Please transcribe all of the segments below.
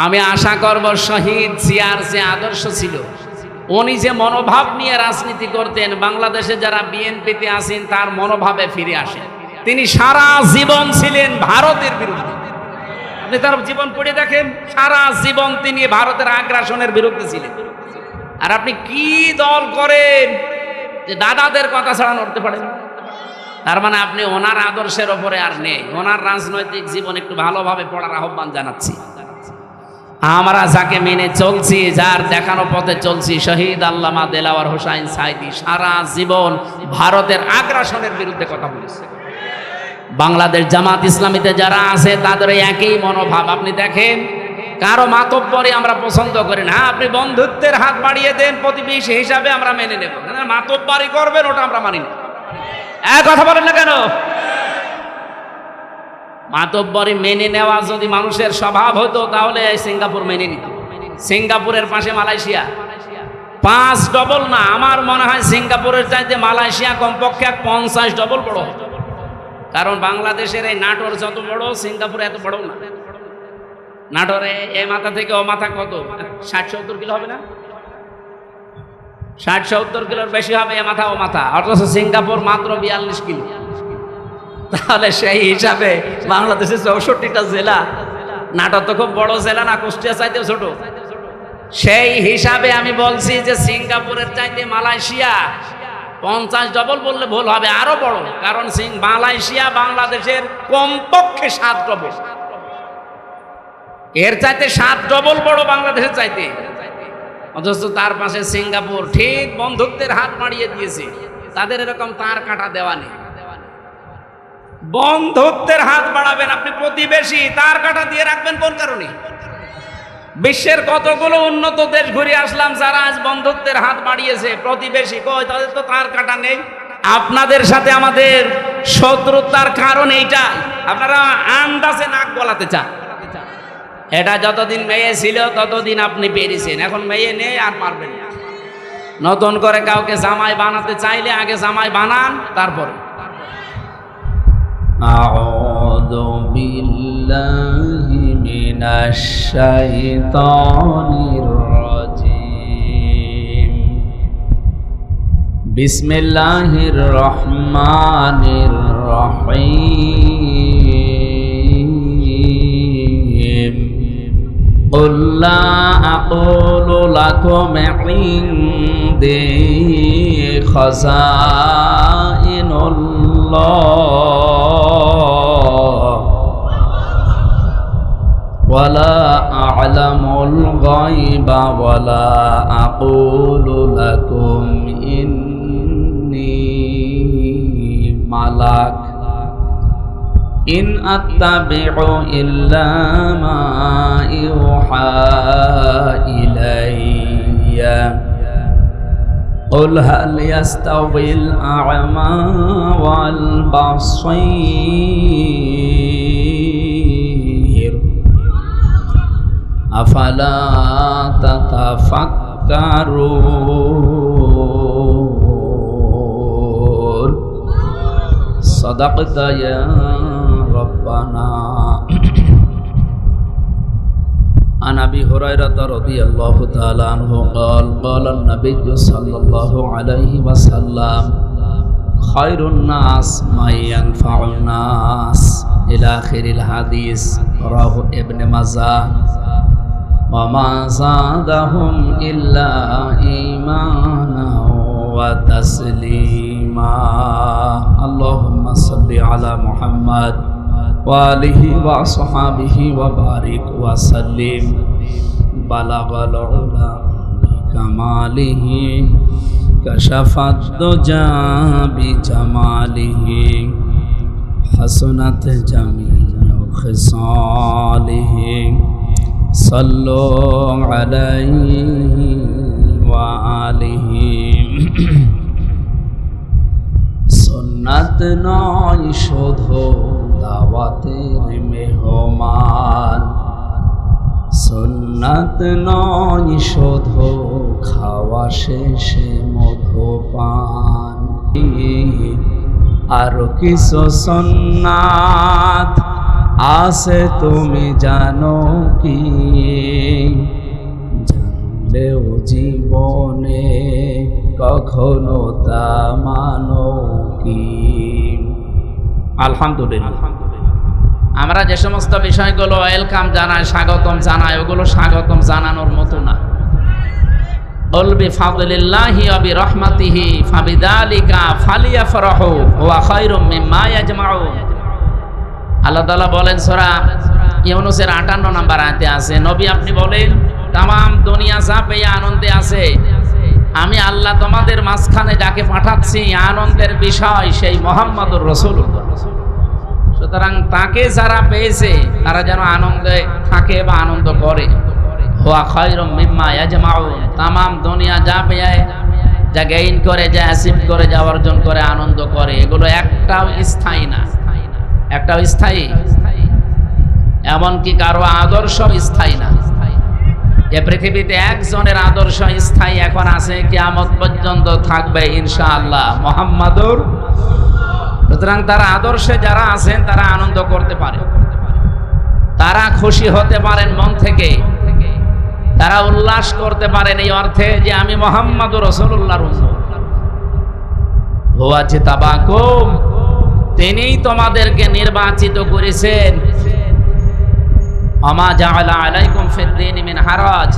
আমি আশা করব শহীদ জিয়ার যে আদর্শ ছিল, উনি যে মনোভাব নিয়ে রাজনীতি করতেন, বাংলাদেশে যারা বিএনপিতে আছেন তার মনোভাবে ফিরে আসেন। তিনি সারা জীবন ছিলেন ভারতের বিরুদ্ধে। আপনি তার জীবন পড়ে দেখেন, সারা জীবন তিনি ভারতের আগ্রাসনের বিরুদ্ধে ছিলেন। আর আপনি কি দল করেন যে দাদাদের কথা ছাড়া নড়তে পারেন? তার মানে আপনি ওনার আদর্শের ওপরে আর নেই। ওনার রাজনৈতিক জীবন একটু ভালোভাবে পড়ার আহ্বান জানাচ্ছি। আমরা যাকে মেনে চলছি, যার দেখানো পথে চলছি, শহীদ আল্লামা দেলাওয়ার হোসাইন সাঈদী সারা জীবন ভারতের আগ্রাসনের বিরুদ্ধে কথা বলেছে। বাংলাদেশ জামাত ইসলামীতে যারা আছে তাদের একই মনোভাব। আপনি দেখেন, কারো মাতব্বরি আমরা পছন্দ করি না। আপনি বন্ধুত্বের হাত বাড়িয়ে দেন, প্রতিবেশী হিসাবে আমরা মেনে নেব। মাতব্বরি করবেন, ওটা আমরা মানি না। কথা বলেন না কেন? মাতব্বরি মেনে নেওয়া যদি মানুষের স্বভাব হতো তাহলে সিঙ্গাপুর মেনে নিত। সিঙ্গাপুরের পাশে মালয়েশিয়া, 5 ডবল না, আমার মনে হয় সিঙ্গাপুরের চাইতে মালয়েশিয়া কমপক্ষে 50 ডবল বড়। কারণ বাংলাদেশের এই নাটোর যত বড়, সিঙ্গাপুর এত বড় না। নাটোরে এই মাথা থেকে ও মাথা কত 60-70 কিলো হবে না? 60-70 কিলোর বেশি হবে এ মাথা ও মাথা, অথচ সিঙ্গাপুর মাত্র 42 কিলো। তাহলে সেই হিসাবে বাংলাদেশের 64টা জেলা, নাটোর তো খুব বড় জেলা না, কুষ্টিয়া চাইতেও ছোট। সেই হিসাবে আমি বলছি যে সিঙ্গাপুরের চাইতে মালয়েশিয়া 50 ডবল বললে ভুল হবে, আরো বড়। কারণ মালয়েশিয়া বাংলাদেশের কমপক্ষে 7 ডবল, এর চাইতে 7 ডবল বড় বাংলাদেশের চাইতে। অথচ তার পাশে সিঙ্গাপুর ঠিক বন্ধুত্বের হাত বাড়িয়ে দিয়েছে। তাদের এরকম তার কাটা দেওয়া নেই। বন্ধুত্বের হাত বাড়াবেন আপনি, প্রতিবেশী তার কাটা দিয়ে রাখবেন কোন কারণে? বিশ্বের কতগুলো উন্নত দেশ ঘুরে আসলাম, যারা আজ বন্ধুত্বের হাত বাড়িয়েছে, প্রতিবেশী কই, তাদের তো তার কাটা নেই। আপনাদের সাথে আমাদের শত্রুতার কারণ এইটাই, আপনারা আন্দাজে নাক গলাতে চান। এটা যতদিন মেয়ে ছিল ততদিন আপনি পেরেছেন, এখন মেয়ে নেই আর পারবেন না। নতুন করে কাউকে জামাই বানাতে চাইলে আগে জামাই বানান, তারপরে। আউযু বিল্লাহি মিনাশ শাইতানির রাজীম। বিসমিল্লাহির রহমানির রহিম। কুল লা আকুলু লাকুম ইনদি খাযাইনুল্লাহ ওয়ালা আ'লামুল গায়বা ওয়ালা আকুলু লাকুম ইন্নী মালাক ইন আত্তাবি'ু ইল্লা মা ইউহা ইলাইয়া। قل هل يستوي الأعمى والبصير أفلا تتفكرون صدقت يا ربنا. عن أبي هريرة رضي الله تعالى عنه قال قال النبي صلى الله عليه وسلم خير الناس من ينفع الناس إلى آخر الحديث. رواه ابن ماجه. وما زادهم إلا إيمانا وتسليما. اللهم صل على محمد وآله وصحبه وبارك وسلم. بلغ العلا بكماله كشف الدجى بجماله حسنت جميع خصاله. صلوا عليه وآله. সুন্নাত নয় শুধু দাওয়াতের মেহমান, সুন্নাত নয় শুধু খাওয়া শেষে মধুপান। আর কিছু সুন্নাত আছে তুমি জানো কি? জীবনে কখনো তা মানো কি? আলহামদুলিল্লাহ। আমরা যে সমস্ত বিষয়গুলো ওয়েলকাম জানাই, স্বাগতম জানাই, ওগুলো স্বাগতম জানানোর মতো না। কুল বিফাদলিল্লাহি ওয়া বিরহমাতিহি ফাবিযালিকা ফালিয়াফরাহু ওয়া খায়রুম মিম্মা ইয়াজমাউন। আল্লাহ তাআলা বলেন সূরা ইউনূসের 58 নম্বর আয়াতে আছে, নবী আপনি বলেন তাম দুনিয়া যা পেয়ে আনন্দে আছে, আমি আল্লাহ তোমাদের মাঝখানে যাকে পাঠাচ্ছি আনন্দের বিষয় সেই মুহাম্মদুর রাসূলুল্লাহ। সুতরাং তাকে যারা পেয়েছে তারা যেন আনন্দে থাকে বা আনন্দ করে। হুয়া খায়রুম মিম্মা ইয়াজমাউন, তামাম দুনিয়া যা পেয়ে, যা গেইন করে, যা অ্যাচিভ করে, যা অর্জন করে, আনন্দ করে, এগুলো একটাও স্থায়ী না। একটাও স্থায়ী, এমনকি কারো আদর্শ স্থায়ী না। এ পৃথিবীতে একজনের আদর্শ স্থায়ী এখন আছে, কিয়ামত পর্যন্ত থাকবে ইনশাআল্লাহ, মুহাম্মাদুর। সুতরাং তারা আদর্শে যারা আছেন তারা আনন্দ করতে পারে, তারা খুশি হতে পারেন মন থেকে, তারা উল্লাস করতে পারেন এই অর্থে যে আমি মুহাম্মাদুর রাসূলুল্লাহর উম্মত। হুয়া জিতাবাকুম, তিনিই তোমাদেরকে নির্বাচিত করেছেন। আমা জাআলা আলাইকুম ফিদ-দীনি মিন হারাজ,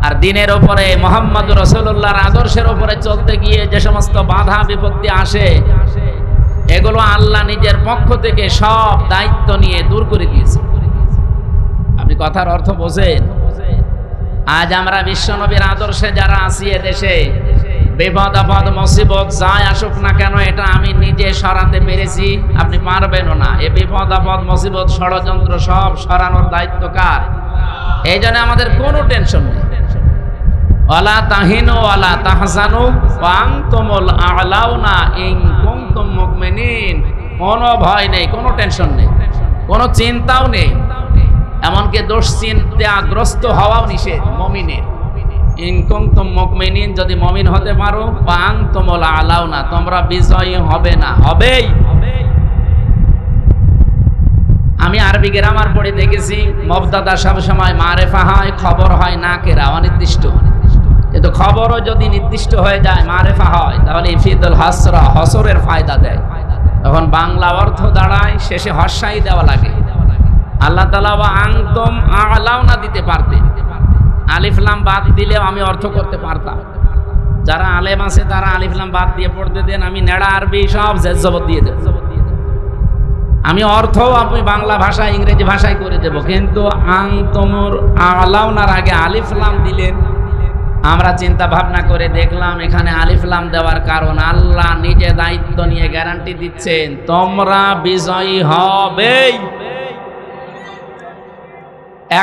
আর দিনের উপরে মুহাম্মাদুর রাসূলুল্লাহর আদর্শের উপরে চলতে গিয়ে যে সমস্ত বাধা বিপত্তি আসে, এগুলো আল্লাহ নিজের পক্ষ থেকে সব দায়িত্ব নিয়ে দূর করে দিয়েছে। আপনি কথার অর্থ বোঝেন? আজ আমরা বিশ্বনবীর আদর্শে যারা আছি এদেশে, বিপদ আপদ মুসিবত যাই আসুক না কেন, এটা আমি নিজে সরাতে পেরেছি, আপনি পারবেনও না। এই বিপদ আপদ মুসিবত ষড়যন্ত্র সব সরানোর দায়িত্ব কার? এই জন্য আমাদের কোনো টেনশন নেই। ওয়ালা তাহিনু ওয়ালা তাহজানু ওয়া আনতুমুল আ'লাউনা ইন কুনতুম মুমিনিন, কোনো ভয় নেই, কোনো টেনশন নেই, কোনো চিন্তাও নেই, এমনকি দুশ্চিন্তাগ্রস্ত হওয়াও নিষেধ মুমিনের। ইন কুনতুম মুমিনিন, যদি মুমিন হতে পারো, ওয়া আনতুমুল আ'লাউনা, তোমরা বিজয়ী হবে না, হবেই। আমি আরবি গ্রামার পড়ে দেখেছি, মুবতাদা সব সময় মারেফা হয়, খবর হয় নাকেরা, অনির্দিষ্ট। কিন্তু খবরও যদি নির্দিষ্ট হয়ে যায়, মারেফা হয়, তাহলে ইফিদুল হাসরা, হসরের ফায়দা দেয়। তখন বাংলা অর্থ দাঁড়ায়, শেষে হর্ষাই দেওয়া লাগে। আল্লাহ তাআলা ওয়া আনতুম আ'লাউনা দিতে পারতেন, আলিফ লাম বাদ দিলেও আমি অর্থ করতে পারতাম। যারা আলেম আছে তারা আলিফ লাম বাদ দিয়ে পড়তে দেন, আমি নেড়া আরবি সব জেজবত দিয়ে দেব। আমি অর্থ আপনি বাংলা ভাষায়, ইংরেজি ভাষায় করে দেব, কিন্তু আনতুমুর আ'লাউনার আগে আলিফ লাম দিলেন। আমরা চিন্তা ভাবনা করে দেখলাম এখানে আলিফ লাম দেওয়ার কারণ, আল্লাহ নিজে দায়িত্ব নিয়ে গ্যারান্টি দিচ্ছেন তোমরা বিজয়ী হবেই।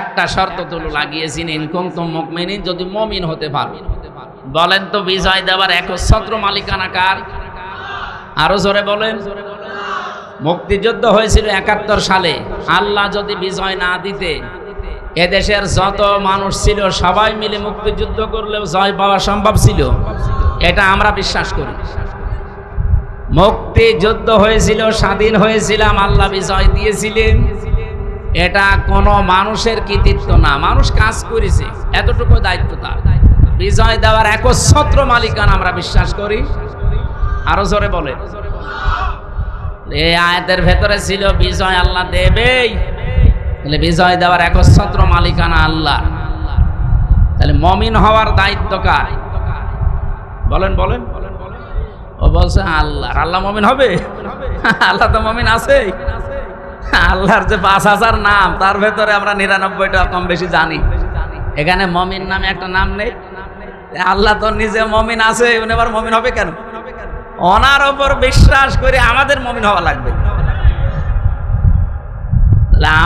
একটা শর্ত তুলে লাগিয়েছেন, ইন কুনতুম মুমিনিন, যদি মুমিন হতে পারো। বলেন তো বিজয় দেওয়ার একচ্ছত্র মালিকানা কার? আরো জোরে বলেন। মুক্তিযুদ্ধ হয়েছিল ৭১ সালে, আল্লাহ যদি বিজয় না দিতে, এদেশের যত মানুষ ছিল সবাই মিলে মুক্তিযুদ্ধ করলেও জয় পাওয়া সম্ভব ছিল, এটা আমরা বিশ্বাস করি। মুক্তিযুদ্ধ হয়েছিল, স্বাধীন হয়েছিলাম, আল্লাহ বিজয় দিয়েছিলেন, এটা কোনো মানুষের কৃতিত্ব না, মানুষ কাজ করেছে, এতটুকু দায়িত্ব তার। বিজয় দেওয়ার একচ্ছত্র মালিকানা আমরা বিশ্বাস করি। আরো জোরে বলে। এই আয়াতের ভেতরে ছিল বিজয় আল্লাহ দেবেই, তাহলে বিজয় দেওয়ার একচ্ছত্র মালিকানা আল্লাহ। তাহলে মুমিন হওয়ার দায়িত্ব কার? বলেন বলেন। ও বলছে আল্লাহ। আল্লাহ মুমিন হবে? আল্লাহ তো মুমিন আছে। আল্লাহর যে ৫,০০০ নাম, তার ভেতরে আমরা ৯৯টা কম বেশি জানি। এখানে মুমিন নামে একটা নাম নেই। আল্লাহ তো নিজে মুমিন আছে, উনি আবার মুমিন হবে কেন? ওনার উপর বিশ্বাস করে আমাদের মুমিন হওয়া লাগবে।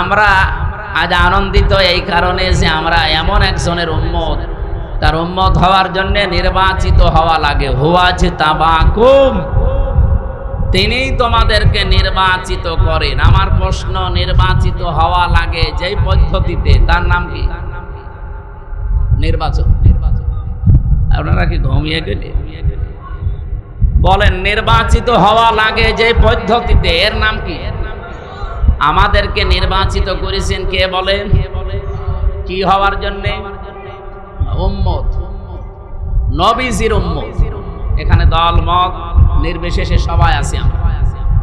আমরা আজ আনন্দিত এই কারণে যে আমরা এমন একজনের উম্মত, তার উম্মত হওয়ার জন্য নির্বাচিত হওয়া লাগে। হুয়া জিতাবাকুম, তিনিই তোমাদেরকে নির্বাচিত করেন। আমার প্রশ্ন, নির্বাচিত হওয়া লাগে যেই পদ্ধতিতে, তার নাম কি? নির্বাচন। আপনারা কি ঘুমিয়ে গেলে? বলেন, নির্বাচিত হওয়া লাগে যে পদ্ধতিতে, এর নাম কি? আমাদেরকে নির্বাচিত করেছেন কে বলেন? কি হওয়ার জন্য? উম্মত। নবীজির উম্মত। এখানে দল মত নির্বিশেষে সবাই আছি আমরা।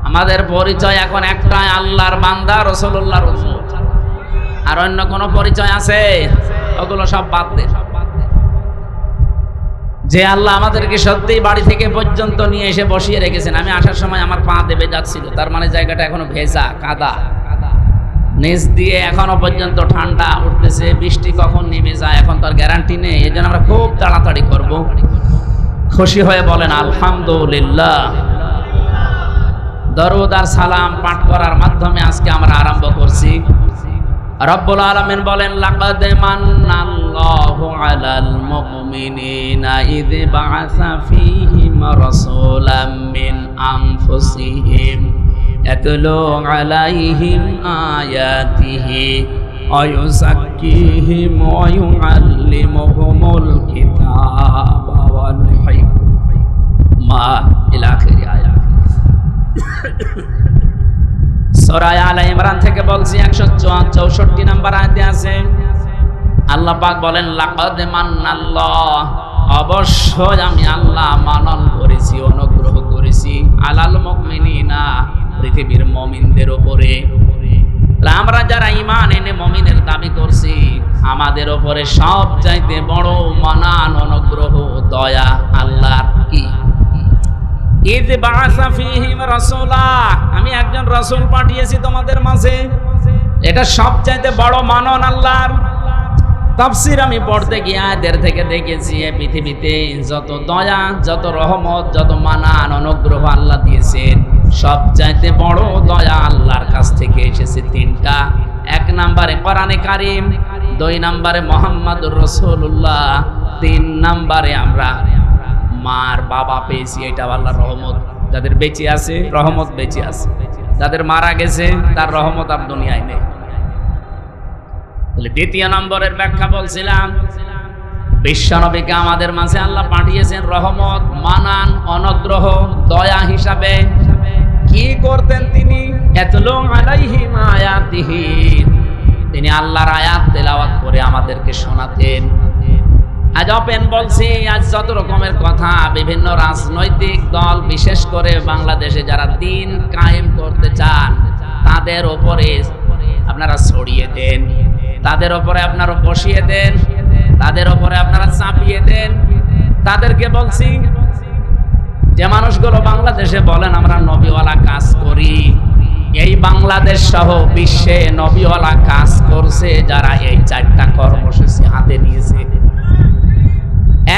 আমাদের পরিচয় এখন একটাই, আল্লাহর বান্দা, রাসূলুল্লাহর উম্মত। আর অন্য কোনো পরিচয় আছে? ওগুলো সব বাদ দেন। যে আল্লাহ আমাদেরকে সত্যিই বাড়ি থেকে পর্যন্ত নিয়ে এসে বসিয়ে রেখেছেন। আমি আসার সময় আমার পা দেবে যাচ্ছিল, তার মানে জায়গাটা এখনো ভেজা, কাদা, নিচ দিয়ে এখনো পর্যন্ত ঠান্ডা উঠতেছে। বৃষ্টি কখন নেমে যায় এখন তার গ্যারান্টি নেই। এই জন্য আমরা খুব তাড়াতাড়ি করব। খুশি হয়ে বলেন আলহামদুলিল্লাহ। দরুদ আর সালাম পাঠ করার মাধ্যমে আজকে আমরা আরম্ভ করছি। রব্বুল আলামিন বলেন, লাকাদ মান্নাল্লাহু আলাল মুমিনিনা ইয বাআসা ফীহিম রাসূলাম মিন আনফুসিহিম ইয়াতলু আলাইহিম আয়াতিহি ওয়া ইউযাক্কিহিম ওয়া ইউআল্লিমুহুমুল কিতাবা ওয়াল হিকমা ইলা আখিরি আয়াত। সূরা আলে ইমরান থেকে বলছি 164 নম্বর আয়াতে আছে, আল্লাহ পাক বলেন, লাকাদ মান্নাল্লাহ, অবশ্যই আমি আল্লাহ মানন করেছি, অনুগ্রহ করেছি, আলাল মুমিনিনা, পৃথিবীর মুমিনদের উপরে। আমরা যারা ঈমান এনে মুমিনের দাবি করছি, আমাদের উপরে সবচাইতে বড় মানান, অনুগ্রহ, দয়া আল্লাহর কি? ইয বাআসা ফীহিম রাসূলা, আমি একজন রাসূল পাঠিয়েছি তোমাদের মাঝে। এটা সবচাইতে বড় মানন আল্লাহর। তাফসীর আমি পড়তে গিয়ে আয়াতের থেকে দেখেছি, এই পৃথিবীতে যত দয়া, যত রহমত, যত মানান, অনুগ্রহ আল্লাহ দিয়েছেন, সবচাইতে বড় দয়া আল্লাহর কাছ থেকে এসেছে তিনটা। 1 নম্বরে কোরআনে কারীম, 2 নম্বরে মুহাম্মদুর রাসূলুল্লাহ, 3 নম্বরে আমরা মার বাবা পেয়েছি। এটা আল্লাহর রহমত। যাদের বেঁচে আছে রহমত বেঁচে আছে, যাদের মারা গেছে তার রহমত আর দুনিয়ায় নেই। তাহলে 2 নম্বরের ব্যাখ্যা বলছিলাম, বিশ্বনবীকে আমাদের মাঝে আল্লাহ পাঠিয়েছেন রহমত, মানান, অনুগ্রহ, দয়া হিসাবে। কি করতেন তিনি? ইয়াতলু আলাইহিম আয়াতিহি, তিনি আল্লাহর আয়াত তেলাওয়াত করে আমাদেরকে শোনাতেন। আজ ওপেন বলছি, আজ যত রকমের কথা বিভিন্ন রাজনৈতিক দল, বিশেষ করে বাংলাদেশে যারা দিন কায়েম করতে চান, তাদের উপরে আপনারা ছড়িয়ে দেন, তাদের উপরে আপনারা বসিয়ে দেন, তাদের উপরে আপনারা চাপিয়ে দেন। তাদেরকে বলছি, যে মানুষগুলো বাংলাদেশে বলেন আমরা নবীওয়ালা কাজ করি, এই বাংলাদেশ সহ বিশ্বে নবীওয়ালা কাজ করছে যারা এই 4টা কর্মসূচি হাতে নিয়েছে।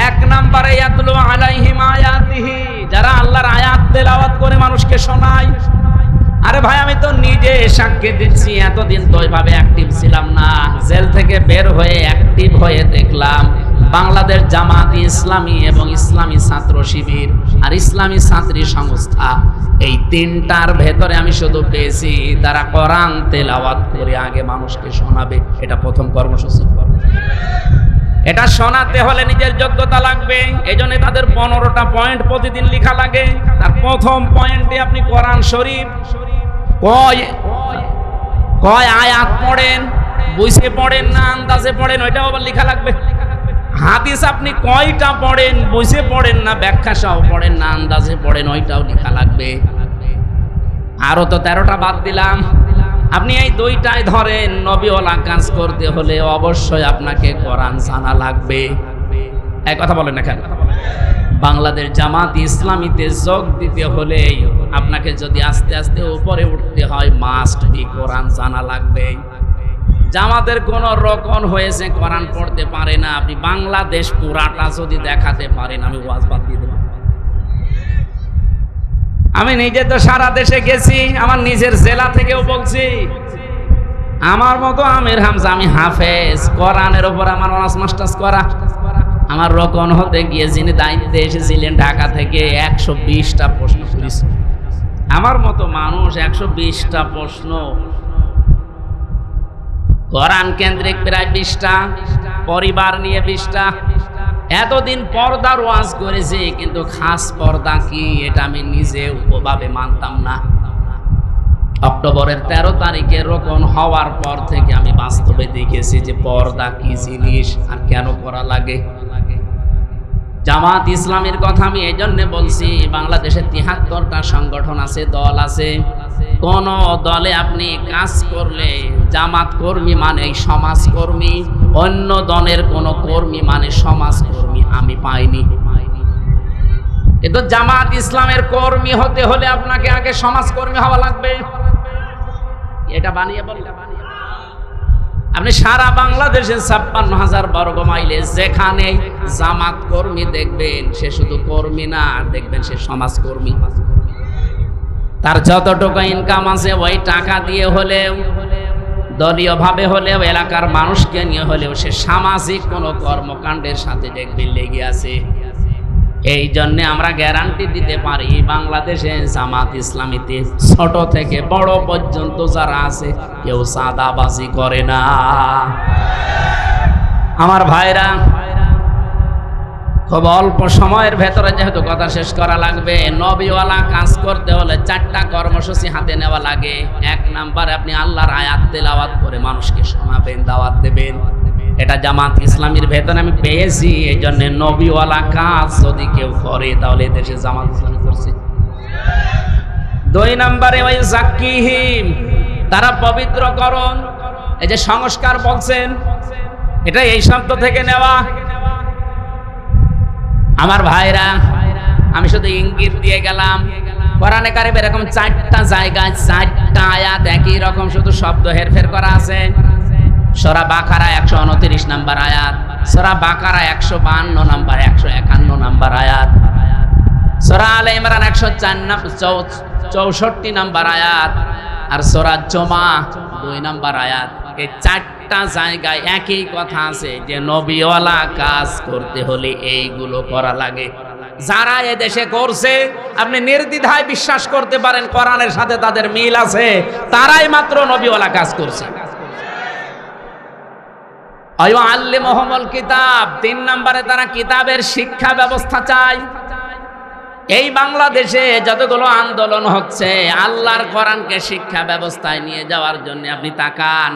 1 নম্বরে ইয়াতলু আলাইহিম আয়াতিহি, যারা আল্লাহর আয়াত তেলাওয়াত করে মানুষকে শোনায়। আরে ভাই, আমি তো নিজে সাক্ষী দিচ্ছি, এতদিন তো ওইভাবে অ্যাক্টিভ ছিলাম না। জেল থেকে বের হয়ে অ্যাক্টিভ হয়ে দেখলাম বাংলাদেশ জামাত ইসলামী এবং ইসলামী ছাত্র শিবির আর ইসলামী ছাত্রী সংস্থা, এই 3টার ভেতরে আমি শুধু পেয়েছি তারা কোরআন তেলাওয়াত করে আগে মানুষকে শোনাবে। এটা প্রথম কর্মসূচি। এটা শোনাতে হলে নিজের যোগ্যতা লাগবে। এই জন্য তাদের 15টা পয়েন্ট প্রতিদিন লেখা লাগে। তার প্রথম পয়েন্টে আপনি কোরআন শরীফ কয় আয়াত পড়েন, বুঝে পড়েন না আন্দাজে পড়েন, ওইটাও আবার লেখা লাগবে। হাদিস আপনি কয়টা পড়েন, বুঝে পড়েন না ব্যাখ্যা সহ পড়েন না আন্দাজে পড়েন, ওইটাও লেখা লাগবে। আরো তো 13টা বাদ দিলাম। আপনি এই 2টাই ধরেন, নবীওয়ালা কাজ করতে হলে অবশ্যই আপনাকে কোরআন জানা লাগবে। এক কথা বলেন না কেন? বাংলাদেশ জামাত ইসলামীতে যোগ দিতে হলে আপনাকে যদি আস্তে আস্তে উপরে উঠতে হয়, মাস্ট বি কোরআন জানা লাগবে। জামাতের কোন রকম হয়েছে কোরআন পড়তে পারে না, আপনি বাংলাদেশ পুরাটা যদি দেখাতে পারেন, আমি ওয়াজ বাদ দিয়ে দেব। আমি নিজে তো সারা দেশে গেছি, আমার নিজের জেলা থেকেও বলছি। আমার মতো আমির হামজা, আমি হাফেজ, কোরআনের উপর আমার অনার্স মাস্টার্স করা। আমার রকম হতে গিয়ে যিনি দায়িত্বে এসেছিলেন ঢাকা থেকে 120টা প্রশ্ন করেছি। আমার মতো মানুষ 120টা প্রশ্ন, কোরআন কেন্দ্রিক প্রায় 20টা, পরিবার নিয়ে 20টা। এতদিন পর্দার ওয়াজ করেছি, কিন্তু খাস পর্দা কি এটা আমি নিজে উপভাবে মানতাম না। অক্টোবরের 13 তারিখে রোকন হওয়ার পর থেকে আমি বাস্তবে দেখেছি যে পর্দা কি জিনিস আর কেন করা লাগে। জামাত ইসলামের কথা আমি এই জন্য বলছি, বাংলাদেশে ৭৩টা সংগঠন আছে, দল আছে। কোন দলে আপনি কাজ করলে জামাত কর্মী মানে সমাজকর্মী, অন্য দলের কোন কর্মী মানে সমাজকর্মী আমি পাইনি। কিন্তু জামাত ইসলামের কর্মী হতে হলে আপনাকে আগে সমাজকর্মী হওয়া লাগবে। এটা বানিয়ে বললাম। আপনি সারা বাংলাদেশে ৫৬,০০০ বর্গ মাইলে যেখানে জামাত কর্মী দেখবেন, সে শুধু কর্মী না, দেখবেন সে সমাজকর্মী। তার যতটুকু ইনকাম আছে ওই টাকা দিয়ে হলেও, দলীয় ভাবে হলেও, এলাকার মানুষকে নিয়ে হলেও সে সামাজিক কোনো কর্মকাণ্ডের সাথে দেখবেন লেগে আছে। এই জন্য আমরা গ্যারান্টি দিতে পারি বাংলাদেশে জামাত ইসলামীতে ছোট থেকে বড় পর্যন্ত যারা আছে কেউ চাঁদাবাজি করে না। আমার ভাইরা, খুব অল্প সময়ের ভেতরে যেহেতু কথা শেষ করা লাগবে, নবীওয়ালা কাজ করতে হলে ৪টা কর্মসূচি হাতে নেওয়া লাগে। ১ নম্বরে আপনি আল্লাহর আয়াত তেলাওয়াত করে মানুষকে শোনাবেন, দাওয়াত দেবেন। এটা জামাত ইসলামীর ভেতরে আমি পেয়েছি। এই জন্য নবীওয়ালা কাজ যদি কেউ করে তাহলে দেশে জামাত ইসলামী করছে। ২ নম্বরে ওই জাক্কিহিম, তারা পবিত্রকরণ, এই যে সংস্কার বলছেন, এটা এই শব্দ থেকে নেওয়া। আমার ভাইরা, আমি শুধু ইঙ্গিত দিয়ে গেলাম। কোরআনে কারিমে এরকম ৪টা জায়গায় ৪টা আয়াত একই রকম, শুধু শব্দ হেরফের করা আছে। সূরা বাকারা ১২৯ নম্বর আয়াত, সূরা বাকারা ১৫২ নম্বর, ১৫১ নম্বর আয়াত, সূরা আলে ইমরান ১৬৪ নম্বর আয়াত, আর সূরা জুমা ২ নম্বর আয়াত। এই ৪টা জায়গায় একই কথা আছে যে নবীওয়ালা কাজ করতে হলে এইগুলো করা লাগে। যারা এদেশে করছে আপনি নির্দ্বিধায় বিশ্বাস করতে পারেন কোরআনের সাথে তাদের মিল আছে, তারাই মাত্র নবীওয়ালা কাজ করছে। আল্লিমুহুমুল কিতাব, ৩ নম্বরে তারা কিতাবের শিক্ষা ব্যবস্থা চায়। এই বাংলাদেশে যতগুলো আন্দোলন হচ্ছে আল্লাহর কোরআনকে শিক্ষা ব্যবস্থায় নিয়ে যাওয়ার জন্য আপনি তাকান।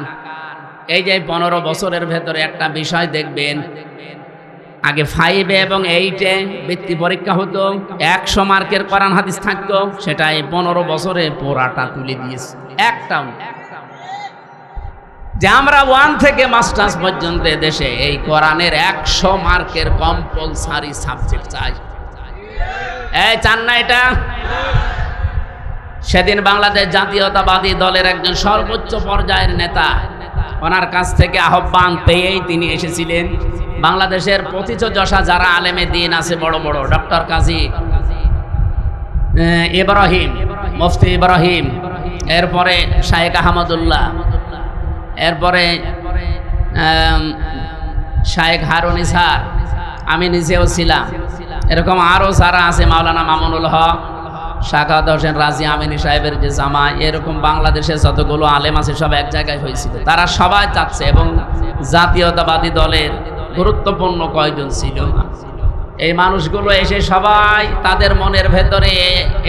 এই যে ১৫ বছরের ভেতরে একটা বিষয় দেখবেন, আগে 5 এবং 8-এ বৃত্তি পরীক্ষা হতো, ১০০ মার্কের কোরআন হাদিস থাকতো, সেটা এই ১৫ বছরে পুরাটা তুলে দিয়েছে। একটাও যে আমরা 1 থেকে মাস্টার্স পর্যন্ত দেশে এই কোরআনের ১০০ মার্কের কম্পালসারি সাবজেক্ট চাই। এই চান না এটা? সেদিন বাংলাদেশ জাতীয়তাবাদী দলের একজন সর্বোচ্চ পর্যায়ের নেতা, ওনার কাছ থেকে আহ্বান পেয়েই তিনি এসেছিলেন। বাংলাদেশের পথিতযশা যারা আলেমে দিন আছে বড় বড়, ডক্টর কাজী ইব্রাহিম, মুফতি ইব্রাহিম, এরপরে শায়েখ আহমদুল্লাহ, এরপরে শায়েখ হারুন ইসহাক, আমি নিজেও ছিলাম, এরকম আরও যারা আছে, মাওলানা মামুনুল হক, শাকাওয়াত হোসেন রাজি আমিনী সাহেবের যে জামা, এরকম বাংলাদেশের যতগুলো আলেম আছে সব এক জায়গায় হয়েছিল। তারা সবাই চাচ্ছে, এবং জাতীয়তাবাদী দলের গুরুত্বপূর্ণ কয়জন ছিল, এই মানুষগুলো এসে সবাই তাদের মনের ভেতরে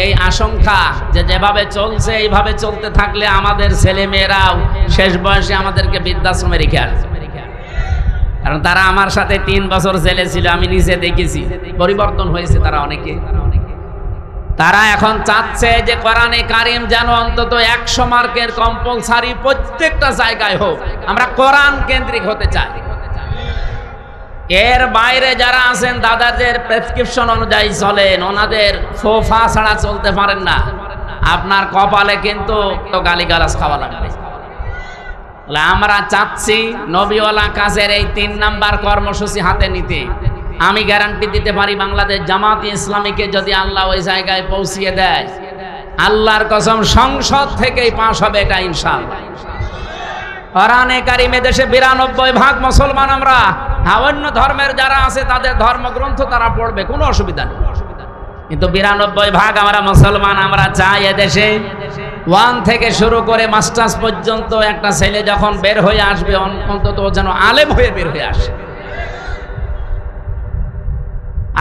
এই আশঙ্কা যে যেভাবে চলছে এইভাবে চলতে থাকলে আমাদের ছেলে মেয়েরাও শেষ বয়সে আমাদেরকে বৃদ্ধাশ্রমে রেখে আসবে। কারণ তারা আমার সাথে ৩ বছর জেলে ছিল, আমি নিজে দেখেছি, পরিবর্তন হয়েছে তারা অনেকে। তারা এখন চাচ্ছে যে কোরআনে কারিম যেন অন্তত ১০০ মার্কের কম্পালসারি প্রত্যেকটা জায়গায় হোক। আমরা কোরআন কেন্দ্রিক হতে চাই। এর বাইরে যারা আছেন দাদাদের প্রেসক্রিপশন অনুযায়ী চলেন, ওনাদের সোফা ছাড়া চলতে পারেন না, আপনার কপালে কিন্তু গালিগালাজ খাওয়া লাগবে। আমরা চাচ্ছি নবীওয়ালা কাজের এই ৩ নাম্বার কর্মসূচি হাতে নিতে। আমি গ্যারান্টি দিতে পারি বাংলাদেশ জামাত ইসলামীকে যদি আল্লাহ ওই জায়গায় পৌঁছিয়ে দেয়, আল্লাহর কসম সংসদ থেকেই পাস হবে এটা ইনশাআল্লাহ। কোরআনে কারিমে দেশে ৯২% মুসলমান আমরা, অন্য ধর্মের যারা আছে তাদের ধর্মগ্রন্থ তারা পড়বে, কোনো অসুবিধা নেই। কিন্তু ৯২% আমরা মুসলমান, আমরা চাই এদেশে 1 থেকে শুরু করে মাস্টার্স পর্যন্ত একটা ছেলে যখন বের হয়ে আসবে অন্তত যেন আলেম হয়ে বের হয়ে আসে।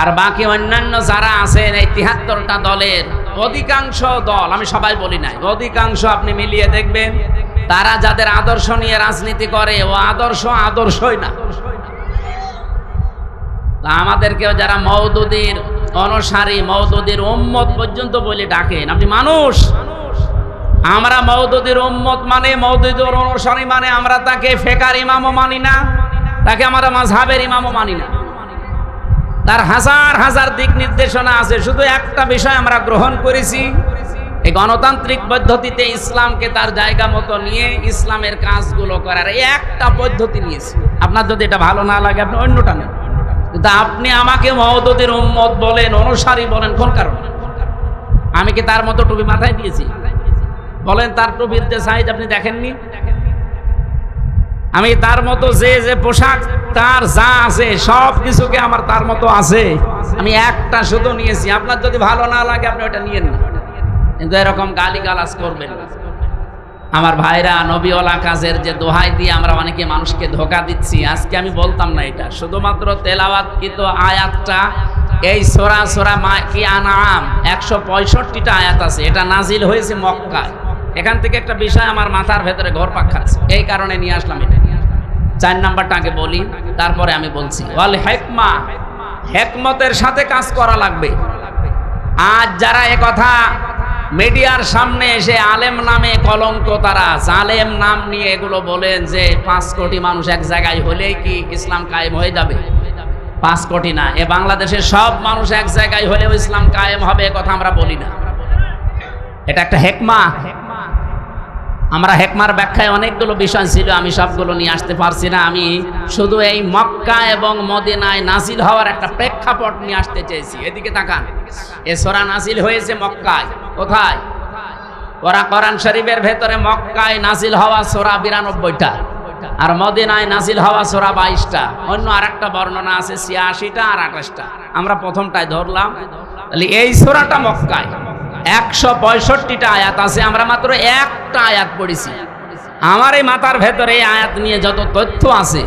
আর বাকি অন্যান্য যারা আছেন এই ৭৩টা দলের অধিকাংশ দল, আমি সবাই বলি নাই, অধিকাংশ আপনি মিলিয়ে দেখবেন তারা যাদের আদর্শ নিয়ে রাজনীতি করে ও আদর্শই না। তা আমাদেরকেও যারা মওদুদীর অনুসারী, মওদুদীর উম্মত পর্যন্ত বলে ডাকেন, আপনি মানুষ। আমরা মওদুদীর উম্মত মানে, মওদুদীর অনুসারী মানে আমরা তাকে ফেকার ইমামও মানি না, তাকে আমরা মাযহাবের ইমামও মানি না। তার হাজার হাজার দিক নির্দেশনা আছে, শুধু একটা বিষয় আমরা গ্রহণ করেছি, এই গণতান্ত্রিক পদ্ধতিতে ইসলামকে তার জায়গা মতো নিয়ে ইসলামের কাজগুলো করার এই একটা পদ্ধতি নিয়েছি। আপনার যদি এটা ভালো না লাগে আপনি অন্যটা নেন, কিন্তু আপনি আমাকে মওদুদীর উম্মত বলেন, অনুসারী বলেন, কোন কারণে? আমি কি তার মতো টুপি মাথায় দিয়েছি? বলেন, তার টুপির যে সাইজ আপনি দেখেননি? আমি তার মতো যে যে পোশাক তার যা আছে সব কিছুকে আমার তার মতো আছে, আমি একটা শুধু নিয়েছি। আপনার যদি ভালো না লাগে আপনি ওটা নিয়েন না, কিন্তু এরকম গালিগালাজ করবেন না। আমার ভাইরা, নবীওয়ালা কাজের যে দোহাই দিয়ে আমরা অনেকে মানুষকে ধোঁকা দিচ্ছি, আজকে আমি বলতাম না এটা, শুধুমাত্র তেলাওয়াতকৃত আয়াতটা এই সূরা কি আনআম 165টা আয়াত আছে, এটা নাজিল হয়েছে মক্কায়। এখান থেকে একটা বিষয় আমার মাথার ভেতরে ঘুরপাক খাচ্ছে, এই কারণে নিয়ে আসলাম এটা। 4 নাম্বারটা আগে বলি, তারপরে আমি বলছি। ওয়াল হিকমা, হিকমতের সাথে কাজ করা লাগবে। আজ যারা কথা মিডিয়ার সামনে এসে আলেম নামে কলঙ্ক, তারা জালেম নাম নিয়ে এগুলো বলেন যে 5 কোটি মানুষ এক জায়গায় হলেই কি ইসলাম কায়েম হয়ে যাবে? 5 কোটি না, এ বাংলাদেশের সব মানুষ এক জায়গায় হলেও ইসলাম কায়েম হবে, এ কথা আমরা বলি না। এটা একটা হিকমা। আমরা হেকমার ব্যাখ্যায় অনেকগুলো বিষয় ছিল, আমি সবগুলো নিয়ে আসতে পারছি না। আমি শুধু এই মক্কা এবং মদিনায় নাজিল হওয়ার একটা প্রেক্ষাপট নিয়ে আসতে চেয়েছি। এদিকে তাকান, এ সূরা নাজিল হয়েছে মক্কায়। কোথায়? কোরআন শরীফের ভেতরে মক্কায় নাজিল হওয়া সূরা 92টা, আর মদিনায় নাজিল হওয়া সূরা 22টা। অন্য আরেকটা বর্ণনা আছে 86টা আর 28টা। আমরা প্রথমটায় ধরলাম। তাহলে এই সূরাটা মক্কায় 165টা আয়াত আছে, আমরা মাত্র একটা আয়াত পড়েছি। আমার এই মাথার ভেতরে এই আয়াত নিয়ে যত তথ্য আছে,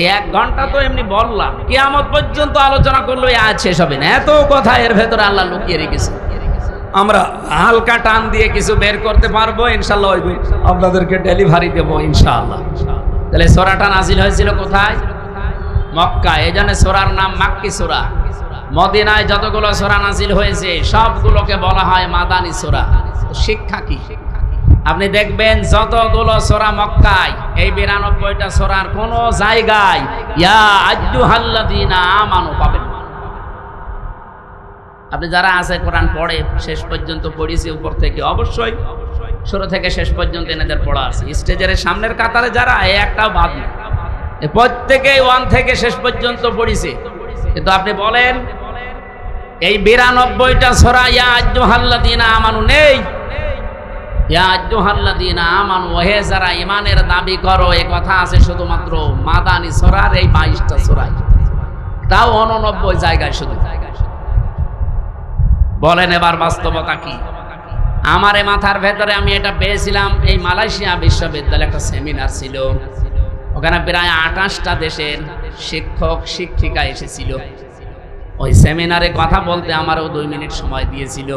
এই 1 ঘন্টা তো এমনি বললাম, কিয়ামত পর্যন্ত আলোচনা করলে এই আয়াত শেষ হবে না। এত কথা এর ভেতরে আল্লাহ লুকিয়ে রেখেছে। আমরা হালকা টান দিয়ে কিছু বের করতে পারবো ইনশাআল্লাহ, আপনাদেরকে ডেলিভারি দেবো ইনশাআল্লাহ। তাহলে সূরাটা নাজিল হয়েছিল কোথায়? মক্কা। এই জন্য সূরার নাম মাক্কি সূরা। মদিনায় যতগুলো সূরা নাজিল হয়েছে সবগুলোকে বলা হয় মাদানী সূরা। শিক্ষা কি? আপনি দেখবেন যতগুলো সূরা মক্কায়, এই 92টা সূরার কোন জায়গায় ইয়া আইয়ুহাল্লাযীনা আমানু পাবেন। আপনি যারা আছে কোরআন পড়ে, শেষ পর্যন্ত পড়িয়েছে উপর থেকে, অবশ্যই শুরু থেকে শেষ পর্যন্ত এনাদের পড়া আছে। স্টেজের সামনের কাতারে যারা, এই একটাও বাদ নেই, প্রত্যেকেই 1 থেকে শেষ পর্যন্ত পড়িছে। কিন্তু আপনি বলেন এই 92টা সূরা ইয়া আইয়ুহাল্লাযীনা আমানু নেই। ইয়া আইয়ুহাল্লাযীনা আমানু, হে যারা ঈমানের দাবি করো, এই কথা আছে শুধুমাত্র মাদানী সূরার এই 22টা সূরায়, তাও 89 জায়গায় শুধু। বলেন এবার বাস্তবতা কি? আমার এই মাথার ভেতরে আমি এটা পেয়েছিলাম, এই মালয়েশিয়া বিশ্ববিদ্যালয়ে একটা সেমিনার ছিল, ওখানে প্রায় 28টা দেশের শিক্ষক শিক্ষিকা এসেছিল। ওই সেমিনারে কথা বলতে আমারও 2 মিনিট সময় দিয়েছিল,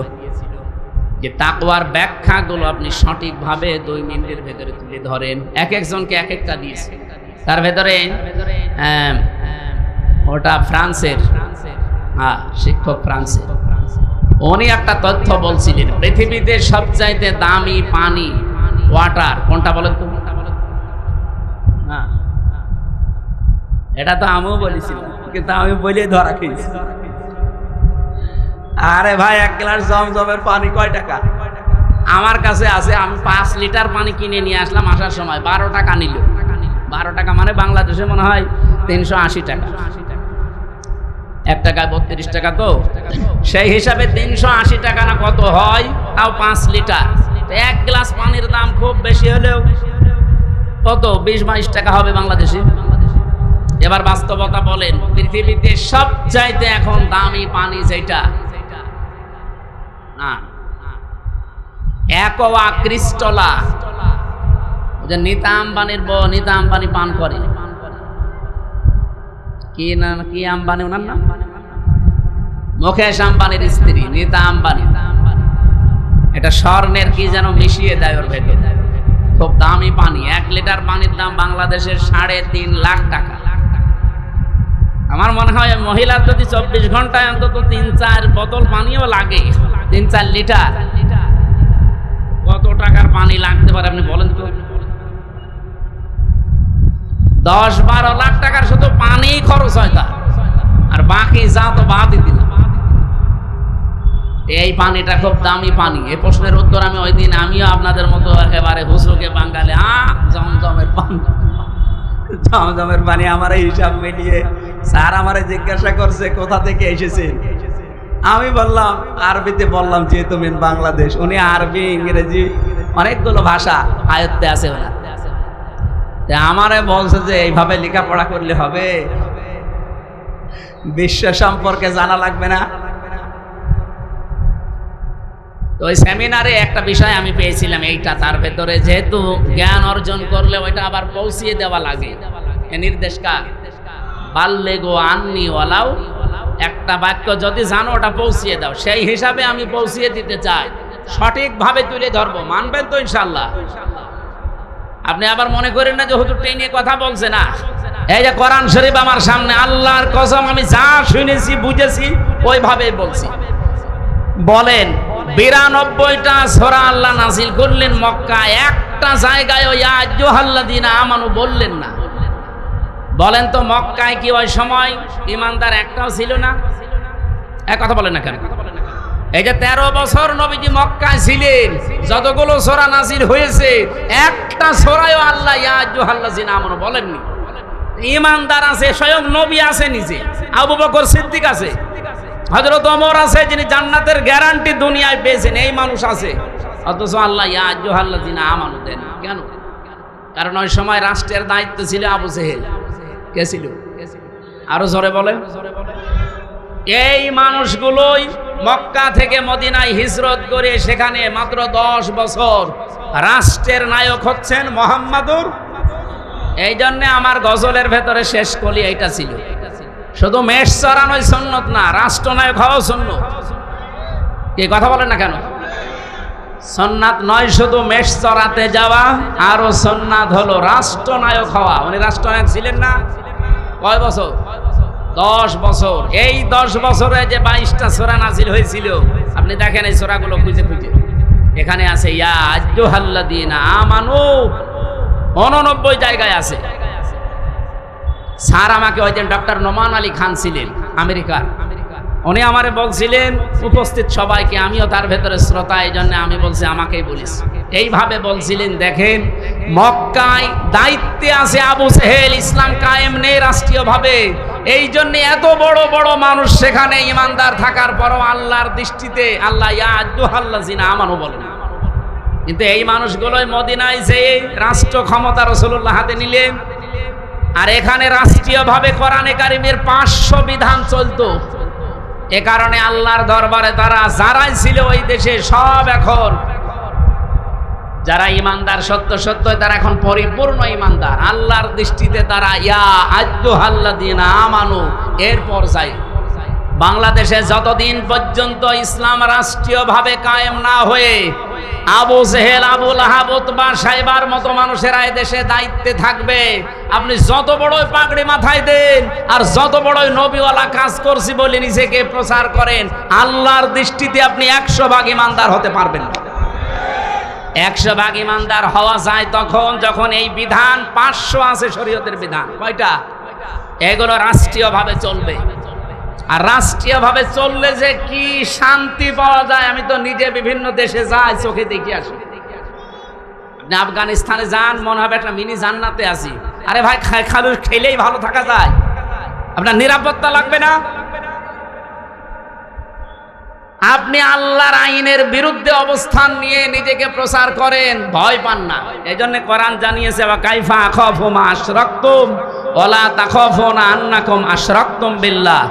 যে তাকওয়ার ব্যাখ্যাগুলো আপনি সঠিকভাবে 2 মিনিটের ভেতরে তুলে ধরেন। একজনকে এক একটা দিয়েছে। তার ভেতরে ওটা ফ্রান্সের শিক্ষক, ফ্রান্সের, উনি একটা তথ্য বলছিলেন, পৃথিবীতে সবচাইতে দামি পানি, ওয়াটার কোনটা বলেন তো? এটা তো আমিও বলেছিলাম, কিন্তু আমি বলে ধরা খেয়েছি। আরে ভাই, 1 গ্লাস জমজমের পানি কয় টাকা? আমার কাছে আছে, আমি 5 লিটার পানি কিনে নিয়ে আসলাম, আসার সময় 12 টাকা নিল। 12 টাকা মানে বাংলাদেশে মনে হয় 380 টাকা। 1 টাকায় 32 টাকা, তো সেই হিসাবে 380 টাকা না কত হয়, তাও 5 লিটার। 1 গ্লাস পানির দাম খুব বেশি হলেও কত, 20-22 টাকা হবে বাংলাদেশে। এবার বাস্তবতা বলেন, পৃথিবীতে সবচাইতে এখন দামি পানি যেটা, না অ্যাকোয়া ক্রিস্টালা, যে নীতা আম্বানির বউ, নীতা আম্বানি পান করে, কি না, কি আম্বানি ওনার নাম? মুকেশ আম্বানির স্ত্রী নীতা আম্বানি। এটা স্বর্ণের কি যেন মিশিয়ে দেয় ওর ভেতরে, খুব দামি পানি। 1 লিটার পানির দাম বাংলাদেশের 3.5 লাখ টাকা। আমার মনে হয় মহিলার যদি 24 ঘন্টায় অন্তত 3-4 বোতল পানিও লাগে, 3-4 লিটার, কত টাকার পানি লাগতে পারে আপনি বলেন তো? 10-12 লাখ টাকার শুধু পানি খরচ হয় তার, আর বাকি যা তো বাদই দিলাম। এই পানিটা খুব দামি পানি। এই প্রশ্নের উত্তর আমি ওই দিন আমিও আপনাদের মতো একেবারে হুসুকে বাঙালি জমজমের পানি, জমজমের পানি আমার এই হিসাব মিলিয়ে স্যার আমারে জিজ্ঞাসা করছে কোথা থেকে এসেছেন। আমি বললাম আরবিতে, বললাম যেহেতু মেন বাংলাদেশ। উনি আরবি ইংরেজি অনেকগুলো ভাষা আয়ত্তে আছে ওনার। আমারে বলছে যে এইভাবে লেখাপড়া করলে হবে, বিশ্ব সম্পর্কে জানা লাগবে না। তো ওই সেমিনারে একটা বিষয় আমি পেয়েছিলাম এইটা, তার ভেতরে যেহেতু জ্ঞান অর্জন করলে ওইটা আবার পৌঁছিয়ে দেওয়া লাগে। নির্দেশ কার? বাল্লেগো আন্নি ওয়ালাউ, একটা বাক্য যদি জানো ওটা পৌঁছিয়ে দাও। সেই হিসাবে আমি পৌঁছিয়ে দিতে চাই, সঠিকভাবে তুলে ধরবো। মানবেন তো ইনশাআল্লাহ? আপনি আবার মনে করেন না যে হুজুর টেনে কথা বলছে না। এই যে কোরআন শরীফ আমার সামনে, আল্লাহর কসম আমি যা শুনেছি বুঝেছি ওইভাবেই বলছি। বলেন 92টা সূরা আল্লাহ নাযিল করলেন মক্কায়, একটা জায়গায় ওই ইয়া আইয়ুহাল্লাযীনা আমানু বললেন না। বলেন তো মক্কায় কি ওই সময় ঈমানদার একটাও ছিল না? এক কথা বলেন না কেন? এই যে 13 বছর নবীজি মক্কায় ছিলেন, যতগুলো সূরা নাযিল হয়েছে একটা সূরায়ও আল্লাহ ইয়া আইয়ুহাল্লাযীনা আমানু বলেননি। ঈমানদার আছে, স্বয়ং নবী আছে নিজে, আবু বকর সিদ্দিক আছে, হযরত ওমর আছে যিনি জান্নাতের গ্যারান্টি দুনিয়ায় পেয়েছেন, এই মানুষ আছে, অথচ আল্লাহ ইয়া আইয়ুহাল্লাযীনা আমানু দেন কেন? কারণ ওই সময় রাষ্ট্রের দায়িত্ব ছিল আবু জেহেল। কে ছিল? আরো জোরে বলেন। এই মানুষগুলোই মক্কা থেকে মদিনায় হিজরত করে সেখানে মাত্র 10 বছর রাষ্ট্রের নায়ক হচ্ছেন মুহাম্মাদুর। এই জন্য আমার গজলের ভেতরে শেষ কলি এইটা ছিল, শুধু মেষ চড়ানোই সুন্নত না, রাষ্ট্রনায়ক হওয়াও সুন্নত। কি কথা বলেন না কেন? সুন্নাত নয় শুধু মেষ চড়াতে যাওয়া, আরো সুন্নাত হলো রাষ্ট্রনায়ক হওয়া। উনি রাষ্ট্রনায়ক ছিলেন না কয় বছর? 10 বছর। এই 10 বছরে যে 22টা সূরা নাযিল হয়েছিল, আপনি দেখেন এই সূরাগুলো খুঁজে খুঁজে, এখানে আছে ইয়া আইয়ুহাল্লাযীনা আমানু, 89 জায়গায় আছে। স্যার আমাকে ওই দিন ডক্টর নোমান আলী খান ছিলেন আমেরিকার, উনি আমারে বলছিলেন উপস্থিত সবাইকে, আমিও তার ভেতরে শ্রোতা, এই জন্য আমি বলছি আমাকেই বলিস। এইভাবে বলছিলেন, দেখেন মক্কায় দায়িত্বে আছে আবু জেহেল, ইসলাম কায়েম নেই রাষ্ট্রীয়ভাবে, এই জন্য এত বড় বড় মানুষ সেখানে ইমানদার থাকার পরও আল্লাহর দৃষ্টিতে আল্লাহ ইয়া আইয়ুহাল্লাযীনা আমানু বলেন। কিন্তু এই মানুষগুলোই মদিনায় যে রাষ্ট্র ক্ষমতা রাসূলুল্লাহ হাতে নিলেন, আর এখানে রাষ্ট্রীয়ভাবে কোরআনে কারিমের 500 বিধান চলতো। এ কারণে আল্লাহর দরবারে তারা যারাই ছিল ওই দেশে সব এখন যারা ইমানদার সত্য সত্য, তারা এখন পরিপূর্ণ ইমানদার। আল্লাহর দৃষ্টিতে তারা ইয়া আইয়ুহাল্লাযীনা আমানু এর পর্যায়ে। বাংলাদেশে যতদিন পর্যন্ত ইসলাম রাষ্ট্রীয়ভাবে কায়েম না হয়ে আবু জেহেল, আবু লাহাব, উতবা, সাইবার মতো মানুষেরা এই দেশে দায়িত্বে থাকবে, আপনি যত বড়ই পাগড়ি মাথায় দেন আর যত বড়ই নবীওয়ালা কাজ করছি বলে নিজেকে প্রচার করেন, আল্লাহর দৃষ্টিতে আপনি 100 ভাগ ইমানদার হতে পারবেন না। 100 ভাগ ইমানদার হওয়া যায় তখন যখন এই বিধান 500 আছে শরীয়তের বিধান, কয়টা? এগুলো রাষ্ট্রীয়ভাবে চলবে। আর রাষ্ট্রীয়ভাবে চললে যে কি শান্তি পাওয়া যায়, আমি তো নিজে বিভিন্ন দেশে যাই, চোখে দেখে আসি। আপনি আফগানিস্তানে যান, মনে হবে একটা মিনি জান্নাতে আছি। আরে ভাই, খালু খেলেই ভালো থাকা যায়, আপনার নিরাপত্তা লাগবে না। আপনি আল্লাহর আইনের বিরুদ্ধে অবস্থান নিয়ে নিজেকে প্রচার করেন, ভয় পান না। এই জন্য কোরআন জানিয়েছে ওয়া কাইফা আখাফু মা আশরাকতুম ওয়ালা তাখাফুনা আন্নাকুম আশরাকতুম বিল্লাহ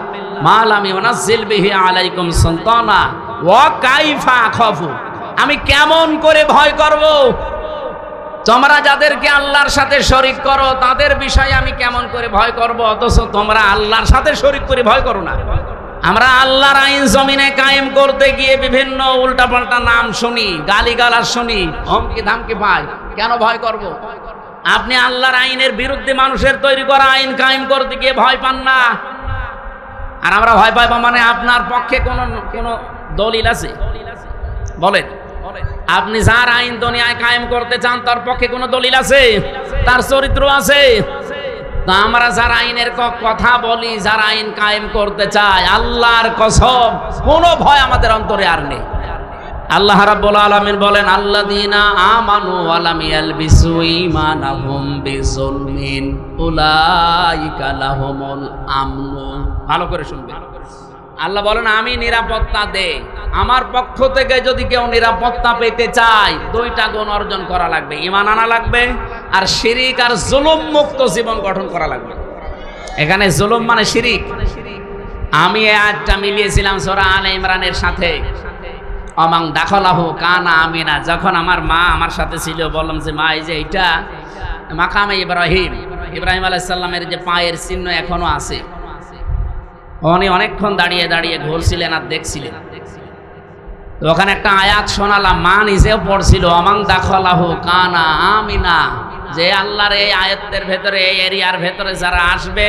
মা লাম ইউনাজ্জিল বিহি আলাইকুম সুলতানা ওয়া কাইফা আখাফু, আমি কেমন করে ভয় করব? তোমরা যাদেরকে আল্লাহর সাথে শরীক করো তাদের বিষয়ে আমি কেমন করে ভয় করব, অথচ তোমরা আল্লাহর সাথে শরীক করে ভয় করো না। আমরা আল্লাহর আইন জমিনে কায়েম করতে গিয়ে বিভিন্ন উল্টাপাল্টা নাম শুনি, গালিগালাজ শুনি, হুমকি ধামকি পাই, কেন ভয় করব? আপনি আল্লাহর আইনের বিরুদ্ধে মানুষের তৈরি করা আইন কায়েম করতে গিয়ে ভয় পান না। আর আমরা ভয় পাইব মানে আপনার পক্ষে কোন দলিল আছে? বলেন, আপনি যার আইন দুনিয়ায় কায়েম করতে চান তার পক্ষে কোনো দলিল আছে? তার চরিত্র আছে? তা আমরা যার আইনের কথা বলি, যার আইন কায়েম করতে চাই, আল্লাহর কসম কোনো ভয় আমাদের অন্তরে আর নেই। আল্লাহ রাব্বুল আলামিন বলেন, আল্লাযীনা আমানু ওয়া লাম ইয়ালবিসু ঈমানাহুম বিযুলমিন উলাইকা লাহুমুল আমনু। ভালো করে শুনবেন, আল্লাহ বলেন আমি নিরাপত্তা দেই। আমার পক্ষ থেকে যদি কেউ নিরাপত্তা পেতে চায়, দুইটা গুণ অর্জন করা লাগবে, ঈমান আনা লাগবে আর শিরিক আর জুলুম মুক্ত জীবন গঠন করা লাগবে। এখানে জুলুম মানে শিরিক। আমি এই আয়াতটা মিলিয়েছিলাম সূরা আলে ইমরানের সাথে। অমাং দাখলাহু কানা আমিনা। যখন আমার মা আমার সাথে ছিল, বললাম যে মা, এই যে এইটা মাকামে ইব্রাহিম আলাইহিস সালামের যে পায়ের চিহ্ন এখনো আছে। উনি অনেকক্ষণ দাঁড়িয়ে দাঁড়িয়ে ঘুরছিলেন আর দেখছিলেন। তো ওখানে একটা আয়াত শোনালাম, মা নিজেও পড়ছিল, অমাং দাখলাহু কানা আমিনা, যে আল্লাহর এই আয়াতের ভেতরে, এই এরিয়ার ভেতরে যারা আসবে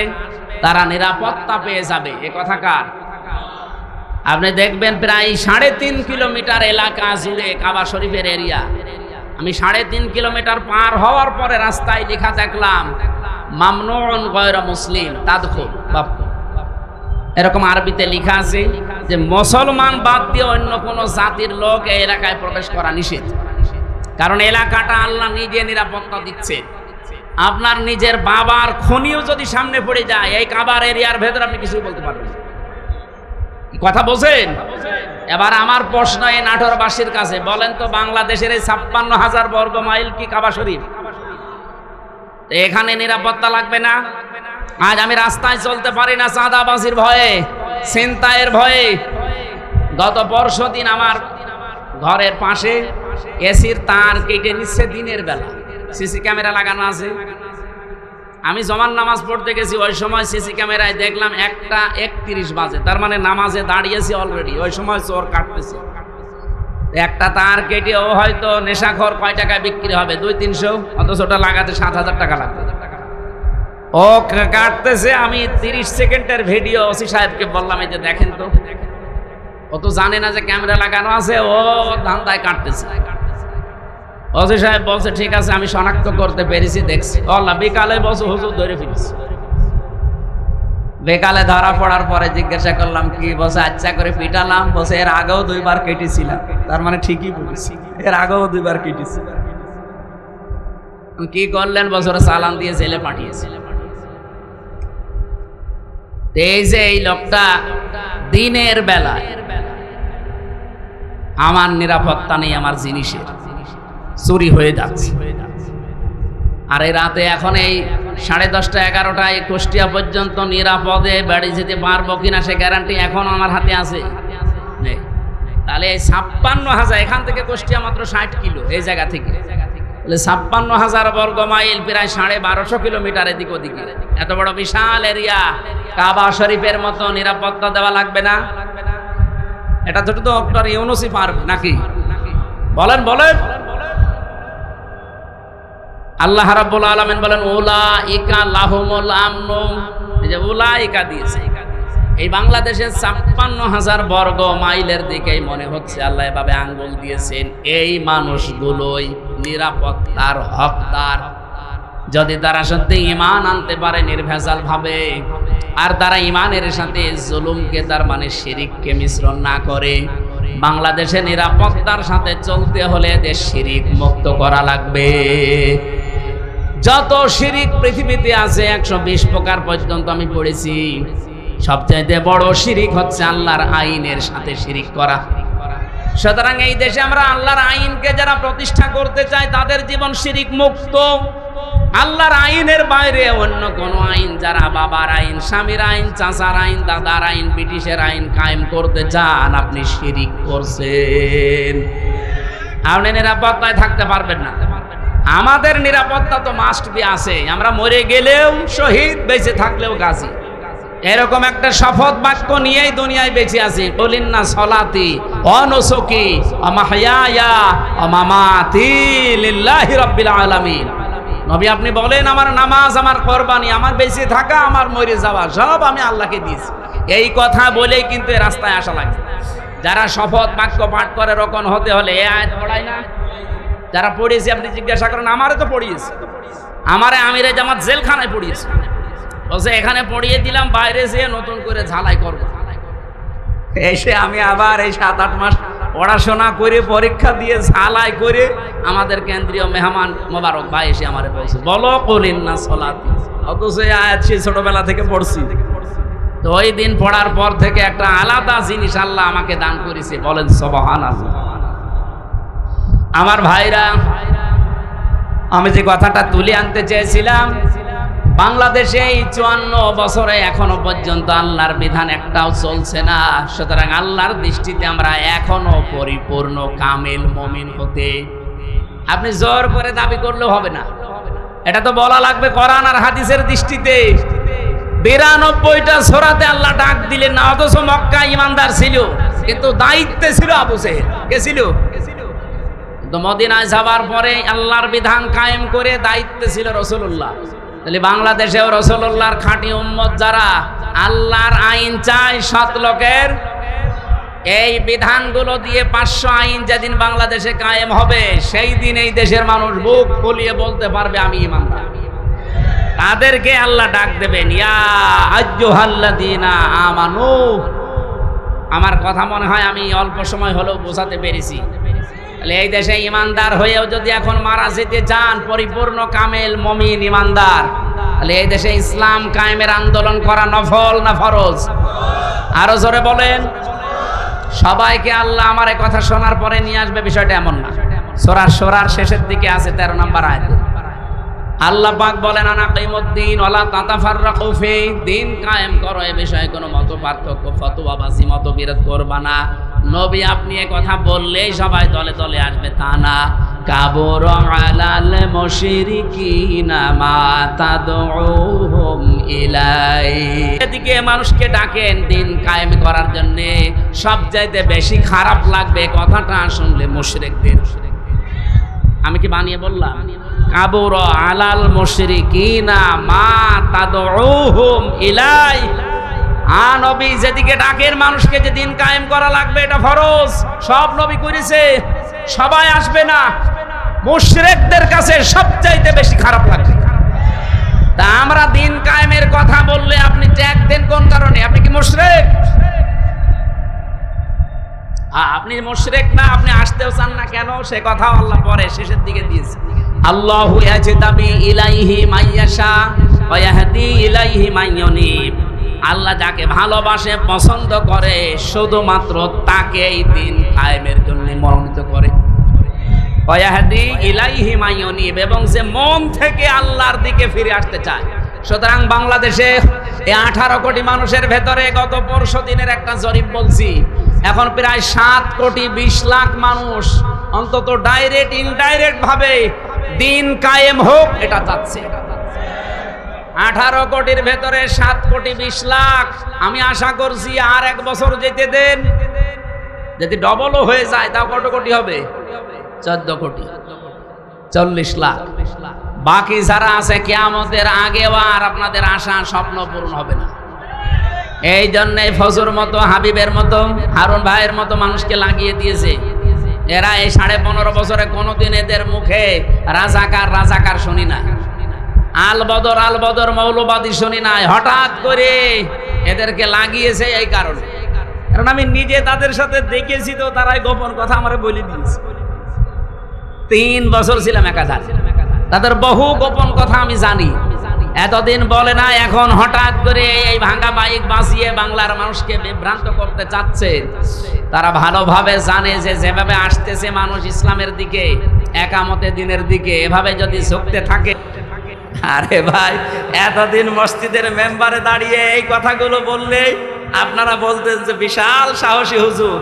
তারা নিরাপত্তা পেয়ে যাবে। এ কথা কার? আপনি দেখবেন প্রায় 3.5 কিলোমিটার এলাকা জুড়ে কাবা শরীফের এরিয়া। আমি 3.5 কিলোমিটার পার হওয়ার পরে রাস্তায় লেখা দেখলাম, মামনুউন গায়রা মুসলিম তাদখুল। এরকম আরবিতে লেখা আছে যে মুসলমান বাদ দিয়ে অন্য কোন জাতির লোক এই এলাকায় প্রবেশ করা নিষেধ। কারণ এলাকাটা আল্লাহ নিজে নিরাপত্তা দিচ্ছে। আপনার নিজের বাবার খনিও যদি সামনে পড়ে যায়, এই কাবার এরিয়ার ভেতরে আপনি কিছু বলতে পারবেন। কথা বোঝেন? এবার আমার প্রশ্ন এই নাটোরবাসীর কাছে, বলেন তো বাংলাদেশের এই 56,000 বর্গ মাইল কি কাবা শরীফ? এখানে নিরাপত্তা লাগবে না? আজ আমি রাস্তায় চলতে পারি না চাঁদাবাজির ভয়ে, ছিনতাইয়ের ভয়ে। গত পরশুদিন আমার ঘরের পাশে এসির তার কেটে নিচ্ছে দিনের বেলা, সিসি ক্যামেরা লাগানো আছে। আমি জমান নামাজ পড়তে গেছি, ওই সময় সিসি ক্যামেরায় দেখলাম 1:31 বাজে, তার মানে নামাজে দাঁড়িয়েছি অলরেডি। ওই সময় চোর কাটতেছে একটা তার কেটে। ও হয়তো নেশাখোর, কয় টাকায় বিক্রি হবে? 200-300, অথচ ওটা লাগাতে 7,000 টাকা লাগবে। ও কাটতেছে, আমি 30 সেকেন্ডের ভিডিও ওসি সাহেবকে বললাম, এই যে দেখেন তো। ও তো জানে না যে ক্যামেরা লাগানো আছে, ও ধান্দায় কাটতেছে। ওসি সাহেব বলছে ঠিক আছে, আমি শনাক্ত করতে পেরেছি, দেখছি। আল্লাহ, বিকালে বসে হুজুর ধরে ফেলেছি। বিকালে ধরা পড়ার পরে জিজ্ঞাসা করলাম কি? বসে আচ্ছা করে পিটালাম। বসে এর আগেও 2 বার কেটেছিলাম। তার মানে ঠিকই বলেছি, এর আগেও 2 বার কেটেছি। কি করলেন? বছরে চালান দিয়ে জেলে পাঠিয়েছিলেন। এই যে এই লোকটা দিনের বেলা, আমার নিরাপত্তা নেই, আমার জিনিসের চুরি হয়ে যাচ্ছে। আর এই রাতে এখন এই 10:30 11টায় কুষ্টিয়া পর্যন্ত নিরাপদে বাড়ি যেতে পারবো কিনা সে গ্যারান্টি এখন আমার হাতে আছে? নেই। তাহলে এই 56,000, এখান থেকে কুষ্টিয়া মাত্র 60 কিলো, এই জায়গা থেকে 56,000 বর্গ মাইল, প্রায় 1250 কিলোমিটার এদিক ওদিকে। এত বড় বিশাল এরিয়া, কাবা শরীফের মতো নিরাপত্তা দেওয়া লাগবে না? এটা তো ডক্টর ইউনূসই পারবে নাকি? বলেন বলেন। আল্লাহ রাব্বুল আলামিন বলেন, উলাইকা লাহুমুল আমনু। এই যে উলাইকা দিয়েছে, এই বাংলাদেশের 56,000 বর্গ মাইলের দিকেই মনে হচ্ছে আল্লাহ এভাবে আঙ্গুল দিয়েছেন। এই মানুষগুলোই নিরাপত্তার হকদার, যদি তারা সত্যি ঈমান আনতে পারে নির্ভেজাল ভাবে, আর তারা ঈমানের সাথে জুলুমকে, তার মানে শিরিককে মিশ্রণ না করে। বাংলাদেশে নিরাপত্তার সাথে চলতে হলে দেশ শিরিক মুক্ত করা লাগবে। যত শিরিক পৃথিবীতে আছে 120 প্রকার পর্যন্ত আমি পড়েছি। সবচাইতে বড় শিরিক হচ্ছে আল্লাহর আইনের সাথে শিরিক করা। সুতরাং এই দেশে আমরা আল্লাহর আইনকে যারা প্রতিষ্ঠা করতে চায় তাদের জীবন শিরিক মুক্ত। আল্লাহর আইনের বাইরে অন্য কোন আইন, যারা বাবার আইন, স্বামীর আইন, চাচার আইন, দাদার আইন, ব্রিটিশের আইন কায়েম করতে চান, আপনি শিরিক করছেন। আপনি নিরাপত্তায় থাকতে পারবেন না। আমাদের নিরাপত্তা তো মাস্ট বি আছে। আমরা মরে গেলেও শহীদ, বেঁচে থাকলেও গাজী। এরকম একটা শপথ বাক্য নিয়েই দুনিয়ায় বেঁচে আছি। বলিন্না সলাতি ওয়া নুসুকি ওয়া মাহইয়ায়া ওয়া মামাতি লিল্লাহি রাব্বিল আলামিন। নবী আপনি বলেন, আমার নামাজ, আমার কোরবানি, আমার বেঁচে থাকা, আমার মরে যাওয়া সব আমি আল্লাহকে দিয়েছি। এই কথা বলেই কিন্তু এই রাস্তায় আসা লাগে। যারা শপথ বাক্য পাঠ করে রকম হতে হলে এ আয়াত পড়ায় না? যারা পড়িয়েছে আপনি জিজ্ঞাসা করেন, আমারে তো পড়িয়েছে, আমারে আমিরে জামাত জেলখানায় পড়িয়েছে। বলছে এখানে পড়িয়ে দিলাম, বাইরে যেয়ে নতুন করে ঝালাই করবো। এসে আমি আবার এই 7-8 মাস পড়াশোনা করে পরীক্ষা দিয়ে ঝালাই করে আমাদের কেন্দ্রীয় মেহমান মোবারক ভাই এসে আমারে বলছে, বলো কলিন না সলাতি, অথচ এই আয়াত সেই ছোটবেলা থেকে পড়ছি। তো ওই দিন পড়ার পর থেকে একটা আলাদা জিনিস আল্লাহ আমাকে দান করেছে, বলেন সুবহানাল্লাহ। আমার ভাইরা, আমি যে কথাটা তুলে আনতে চেয়েছিলাম, বাংলাদেশে এই 54 বছরে এখনো পর্যন্ত আল্লাহর বিধান একটাও চলছে না। সুতরাং আল্লাহর দৃষ্টিতে আমরা এখনো পরিপূর্ণ কামেল মুমিন হতে, আপনি জোর করে দাবি করলেও হবে না, এটা তো বলা লাগবে কোরআন আর হাদিসের দৃষ্টিতে। 92টা সূরাতে আল্লাহ ডাক দিলেন না, অথচ মক্কা ইমানদার ছিল, কিন্তু দায়িত্বে ছিল আবু জেহেল। কে ছিল? তো মদিনায় যাবার পরে আল্লাহর বিধান কায়েম করে দায়িত্বে ছিল রাসূলুল্লাহ। তাহলে বাংলাদেশেও রাসূলুল্লাহর খাঁটি উম্মত যারা আল্লাহর আইন চায়, 7 লোকের এই বিধানগুলো দিয়ে 500 আইন যেদিন বাংলাদেশে কায়েম হবে, সেই দিন এই দেশের মানুষ বুক ফুলিয়ে বলতে পারবে আমি ইমানদার। তাদেরকে আল্লাহ ডাক দেবেন, ইয়া আইয়ুহাল্লাযীনা আমানু। আমার কথা মনে হয় আমি অল্প সময় হলেও বোঝাতে পেরেছি। তাহলে এই দেশে ইমানদার হয়েও যদি এখন মারা যেতে চান, পরিপূর্ণ কামেল মুমিন ইমানদার, তাহলে এই দেশে ইসলাম কায়েমের আন্দোলন করা নফল না ফরজ? আরো জোরে বলেন। সবাইকে আল্লাহ আমার এই কথা শোনার পরে নিয়ে আসবে, বিষয়টা এমন না। সূরা শুরার শেষের দিকে আছে 13 নম্বর আয়াতে আল্লাহ পাক বলেন, আনাকিমুদ্দিন ওয়ালা তাতাফাররাকু ফি, দিন কায়েম করো, এ বিষয়ে কোনো মত পার্থক্য ফতোয়াবাজি মতবিরোধ করবা না। নবী আপনি এই কথা বললেই সবাই দলে দলে আসবে তা না। কাবুর আলাল মুশরিকিনা মা তাদউহুম ইলাই, এদিকে মানুষকে ডাকেন দিন কায়েম করার জন্য, সবচাইতে বেশি খারাপ লাগবে কথাটা শুনলে মুশরিকদের। আমি কি বানিয়ে বললাম? কাবুর আলাল মুশরিকিনা মা তাদউহুম ইলাই। নবী যেদিকে ডাকেন মানুষকে যে দিন কায়েম করা লাগবে, এটা ফরজ, সব নবী করেছে, সবাই আসবে না। মুশরিকদের কাছে সবচাইতে বেশি খারাপ লাগবে। তা আমরা দিন কায়েমের কথা বললে আপনি ট্যাগ দেন কোন কারণে? আপনি কি মুশরিক? আপনি মুশরিক না, আপনি আসতেও চান না কেন? সে কথা আল্লাহ পরে শেষের দিকে দিয়েছে। আল্লাহু ইয়াজতাবি ইলাইহি মাইয়াশা ওয়া ইয়াহদি ইলাইহি মাইয়ুনিব। আল্লাহ যাকে ভালোবাসে, পছন্দ করে, শুধুমাত্র তাকেই দিন কায়েমের জন্য মনোনীত করে। ওয়া ইয়াহদি ইলাইহি মাইয়ুনিব, এবং যে মন থেকে আল্লাহর দিকে ফিরে আসতে চায়। সুতরাং বাংলাদেশে এই 18 কোটি মানুষের ভেতরে গত পরশু দিনের একটা জরিপ বলছি, এখন প্রায় 7 কোটি 20 লাখ মানুষ অন্তত ডাইরেক্ট ইনডাইরেক্ট ভাবে দিন কায়েম হোক এটা চাচ্ছে। 18 কোটির ভেতরে 7 কোটি 20 লাখ। আমি আশা করছি আর 1 বছর যেতে দেন, যদি ডবলও হয়ে যায় তাও কত কোটি হবে? 14 কোটি, 40 লাখ। বাকি যারা আছে কিয়ামতের আগেও আর আপনাদের আশা স্বপ্ন পূরণ হবে না। এই জন্যই ফজর মতো, হাবিবের মতো, হারুন ভাইয়ের মতো মানুষকে লাগিয়ে দিয়েছে। এরা এই 15.5 বছরে কোনোদিন এদের মুখে রাজাকার রাজাকার শুনি না, আল বদর মৌলবাদী শুনি নাই। হঠাৎ করে এদেরকে লাগিয়েছে এই কারণে, কারণ আমি নিজে তাদের সাথে দেখেছি, তো তারাই গোপন কথা আমারে বলে দিয়েছে। 3 বছর ছিলাম একাধারে, তাদের বহু গোপন কথা আমি জানি। এতদিন বলে না, এখন হঠাৎ করে এই ভাঙা মাইক বাজিয়ে বাংলার মানুষকে বিভ্রান্ত করতে চাচ্ছে। তারা ভালোভাবে জানে যে যেভাবে আসতেছে মানুষ ইসলামের দিকে, একামতে দিনের দিকে, এভাবে যদি ঝুঁকতে থাকে। আরে ভাই, এতদিন মসজিদের মেম্বারে দাঁড়িয়ে এই কথাগুলো বললে আপনারা বলতেন যে বিশাল সাহসী হুজুর,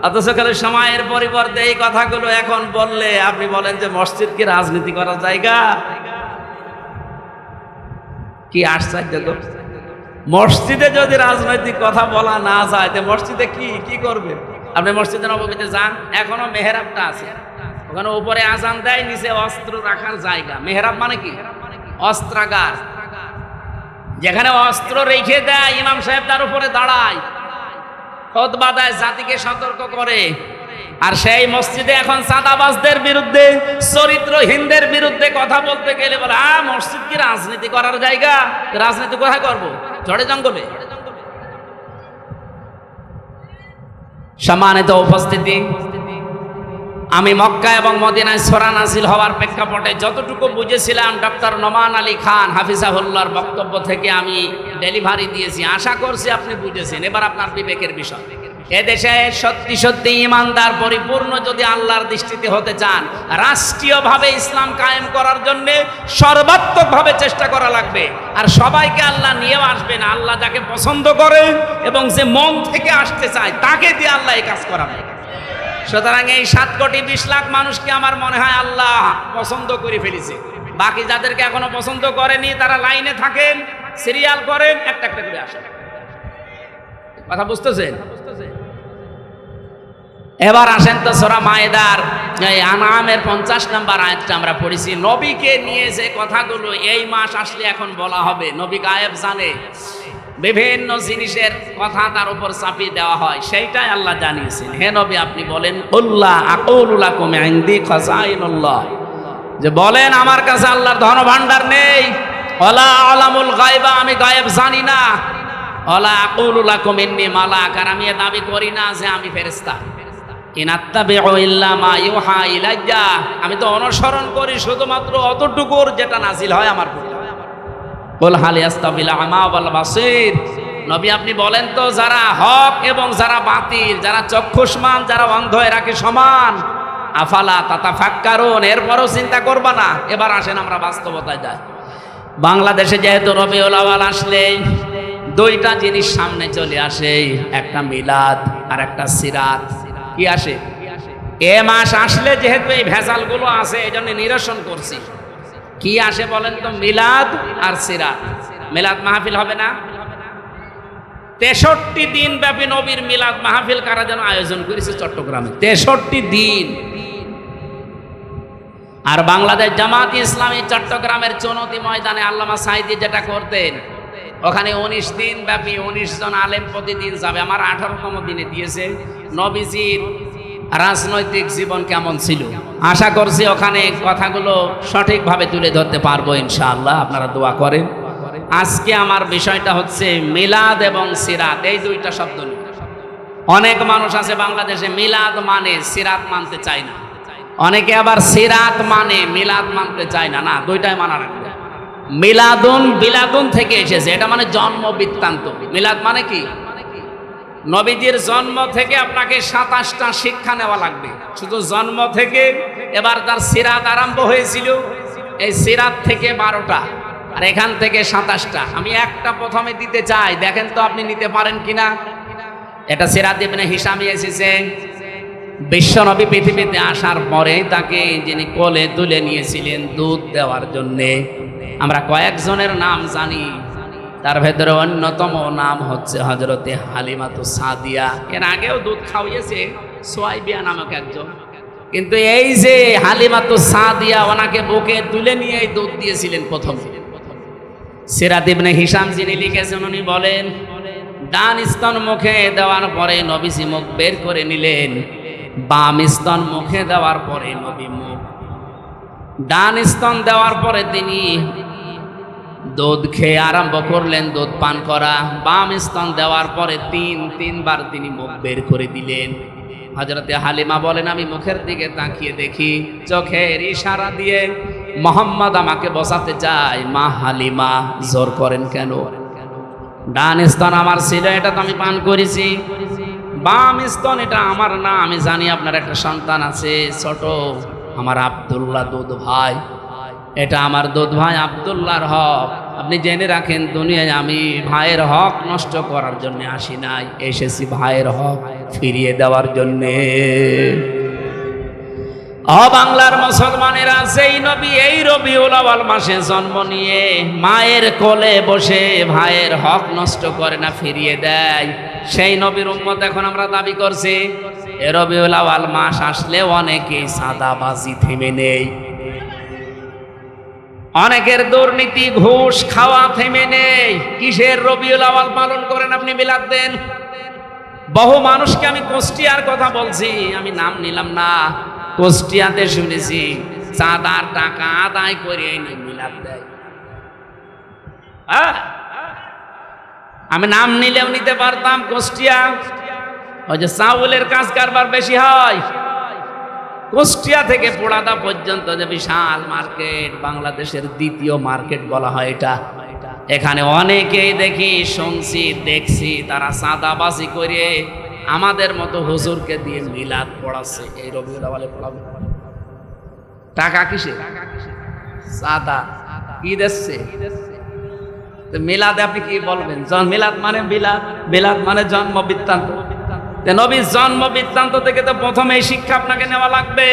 অথচ কালে সময়ের পরিবর্তে এই কথাগুলো এখন বললে আপনি বলেন যে মসজিদ কি রাজনীতি করার জায়গা? কি আশ্চর্য! মসজিদে যদি রাজনৈতিক কথা বলা না যায়, তো মসজিদে কি করবে? আপনি মসজিদে নববীতে যান, এখনো মেহরাবটা আছে, ওখানে উপরে আজান দেয়, নিচে অস্ত্র রাখার জায়গা। মেহরাব মানে কি? অস্ত্রাগার। যেখানে অস্ত্র রেখে দেয় ইমাম সাহেব তার উপরে দাঁড়ায়, খুতবা দেয়, জাতিকে সতর্ক করে। আর সেই মসজিদে এখন চাঁদাবাজদের বিরুদ্ধে, চরিত্রহীনদের বিরুদ্ধে কথা বলতে গেলে বলে মসজিদ কি রাজনীতি করার জায়গা? রাজনীতি কোথায় করবো? ঝড়ে জঙ্গলে। সম্মানিত উপস্থিতি, আমি মক্কা এবং মদিনায় সূরা নাযিল হওয়ার প্রেক্ষাপটে যতটুকু বুঝেছিলাম ডক্টর নোমান আলী খান হাফিজাহুল্লাহর বক্তব্য থেকে আমি ডেলিভারি দিয়েছি। আশা করছি আপনি বুঝেছেন। এবার আপনার বিবেকের বিষয়, এদেশে সত্যি সত্যি ইমানদার পরিপূর্ণ যদি আল্লাহর দৃষ্টিতে হতে চান, রাষ্ট্রীয়ভাবে ইসলাম কায়েম করার জন্য সর্বাত্মকভাবে চেষ্টা করা লাগবে। আর সবাইকে আল্লাহ নিয়েও আসবেন। আল্লাহ যাকে পছন্দ করে এবং যে মন থেকে আসতে চায় তাকে দিয়ে আল্লাহ এই কাজ করাবে। সুতরাং এই 7 কোটি 20 লাখ মানুষকে আমার মনে হয় আল্লাহ পছন্দ করে ফেলেছে। বাকি যাদেরকে এখনো পছন্দ করেনি তারা লাইনে থাকেন, সিরিয়াল করেন, একটা একটা করে আসেন। কথা বুঝতেছেন? এবার আসেন তো সূরা মায়েদার এই আনামের 50 নম্বর আয়াতটা আমরা পড়েছি। নবীকে নিয়ে যে কথাগুলো এই মাস আসলে এখন বলা হবে, নবী গায়েব জানে, বিভিন্ন জিনিসের কথা তার উপর চাপিয়ে দেওয়া হয়, সেইটাই আল্লাহ জানিয়েছেন। হে নবী আপনি বলেন, কুল্লা আকুলু লাকুম ইনদি খাযাইনুল্লাহ, যে বলেন আমার কাছে আল্লাহর ধন ভাণ্ডার নেই। ওয়ালা আলামুল গায়বা, আমি গায়েব জানি না। ওয়ালা আকুলু লাকুম ইন্নী মালাক, আর আমি দাবি করি না যে আমি ফেরেশতা। ইন আত্তাবিউ ইল্লা মা ইউহা ইলাইয়া, আমি তো অনুসরণ করি শুধুমাত্র অতটুকুর যেটা নাজিল হয় আমার প্রতি। কুল হাল ইয়াস্তাবিল আমা ওয়াল বাসীর, নবী আপনি বলেন তো যারা হক এবং যারা বাতিল, যারা চক্ষুষ্মান যারা অন্ধ, এরা কি সমান? আফালা তাতাফাক্কারুন, এরপরও চিন্তা করবা না? এবার আসেন আমরা বাস্তবতায় যাই। বাংলাদেশে যেহেতু রবিউল আউয়াল আসলে 2টা জিনিস সামনে চলে আসে, একটা মিলাদ আর একটা সিরাত। কি আসে? এ মাস আসলে যেহেতু এই ভেজালগুলো আছে এই জন্য নিরসন করছি। কি আসে বলেন তো? মিলাদ আর সিরাত। মিলাদ মাহফিল হবে না? 63 দিন ব্যাপী নবীর মিলাদ মাহফিল কারা যেন আয়োজন করেছে চট্টগ্রামে, 63 দিন। আর বাংলাদেশ জামাত ইসলামী চট্টগ্রামের চৌনতি ময়দানে আল্লামা সাঈদী যেটা করতেন, ওখানে 19 দিন ব্যাপী 19 জন আলেম প্রতিদিন যাবে। আমার 18তম দিনে দিয়েছে নবীজির রাজনৈতিক জীবন কেমন ছিল। আশা করছি ওখানে কথাগুলো সঠিকভাবে তুলে ধরতে পারবো ইনশাআল্লাহ, আপনারা দোয়া করেন। আজকে আমার বিষয়টা হচ্ছে মিলাদ এবং সিরাত, এই 2টা শব্দ নিয়ে। অনেক মানুষ আছে বাংলাদেশে মিলাদ মানে সিরাত মানতে চায় না, অনেকে আবার সিরাত মানে মিলাদ মানতে চায় না। না, 2টাই মানা রাখবে। মিলাদুন বিলাদুন থেকে এসেছে, এটা মানে জন্ম বৃত্তান্ত। মিলাদ মানে কি? নবীজির জন্ম থেকে আপনাকে 27টা শিক্ষা নেওয়া লাগবে, শুধু জন্ম থেকে। এবার তার সিরাত আরম্ভ হয়েছিল, এই সিরাত থেকে 12টা, আর এখান থেকে 27টা। আমি একটা প্রথমে দিতে চাই, দেখেন তো আপনি নিতে পারেন কিনা। এটা সিরাত ইবনে হিশামে এসেছে। বিশ্বনবী পৃথিবীতে আসার পরে তাকে যিনি কোলে তুলে নিয়েছিলেন দুধ দেওয়ার জন্যে, আমরা কয়েকজনের নাম জানি, তার ভেতরে অন্যতম নাম হচ্ছে হযরতে হালিমাতুস সাদিয়া। এর আগেও দুধ খাওয়িয়েছে সুয়াইবিয়া নামক একজন, কিন্তু এই যে হালিমাতুস সাদিয়া, ওনাকে বুকে তুলে নিয়ে দুধ দিয়েছিলেন প্রথম। সিরাত ইবনে হিশাম যিনি লিখেছেন উনি বলেন, ডান স্তন মুখে দেওয়ার পরে নবীজি মুখ বের করে নিলেন, বাম স্তন মুখে দেওয়ার পরে নবী মুখ, ডান স্তন দেওয়ার পরে তিনি দুধ খেয়ে আরম্ভ করলেন দুধ পান করা। বাম স্তন দেওয়ার পরে তিনবার তিনি মুখ বের করে দিলেন। হযরতে হালিমা বলেন, আমি মুখের দিকে তাকিয়ে দেখি চোখের ইশারা দিয়ে মোহাম্মদ আমাকে বসাতে চায়। মা হালিমা, জোর করেন কেন? ডান স্তন আমার ছিল, এটা তো আমি পান করেছি। বাম স্তন এটা আমার না, আমি জানি আপনার একটা সন্তান আছে ছোট, আমার আব্দুল্লাহ দুধ ভাই, এটা আমার দুধ ভাই আব্দুল্লাহর হক। আপনি জেনে রাখেন, দুনিয়ায় আমি ভাইয়ের হক নষ্ট করার জন্য আসি নাই, এসেছি ভাইয়ের হক ফিরিয়ে দেওয়ার জন্যে। বাংলার মুসলমানেরা, যেই নবী এই রবিউল আউয়াল মাসে জন্ম নিয়ে মায়ের কোলে বসে ভাইয়ের হক নষ্ট করে না, ফিরিয়ে দেয়, সেই নবীর উম্মত এখন আমরা দাবি করছি। এ রবিউল আউয়াল মাস আসলে অনেকেই সাদাবাজি থেমে নেই, অনেকের দুর্নীতি, ঘুষ খাওয়া থেমে নেই। কিসের রবিউল আউয়াল পালন করেন আপনি, মিলাদ দেন। বহু মানুষকে আমি কুষ্টিয়ার কথা বলছি, আমি নাম নিলাম না, কুষ্টিয়াতে শুনেছি চাঁদার টাকা আদায় করে এনে মিলাদ দেয়। আমি নাম নিলেও নিতে পারতাম। কুষ্টিয়া ওই যে চাউলের কাজ কারবার বেশি হয়, কুষ্টিয়া থেকে পোড়াদা পর্যন্ত যে বিশাল মার্কেট, বাংলাদেশের দ্বিতীয় মার্কেট বলা হয় এটা। এখানে অনেকেই দেখি, শুনছি, দেখছি তারা চাঁদাবাজি করে আমাদের মতো হুজুরকে দিয়ে মিলাদ পড়াচ্ছে। এই রবিউল আউয়ালে পড়াবে টাকা কিসে? চাঁদা। কি দিচ্ছে? মিলাদে আপনি কি বলবেন? মিলাদ মানে বিলাদ, বিলাদ মানে জন্ম বৃত্তান্ত। নবীর জন্ম বৃত্তান্ত থেকে তো প্রথমে এই শিক্ষা আপনাকে নেওয়া লাগবে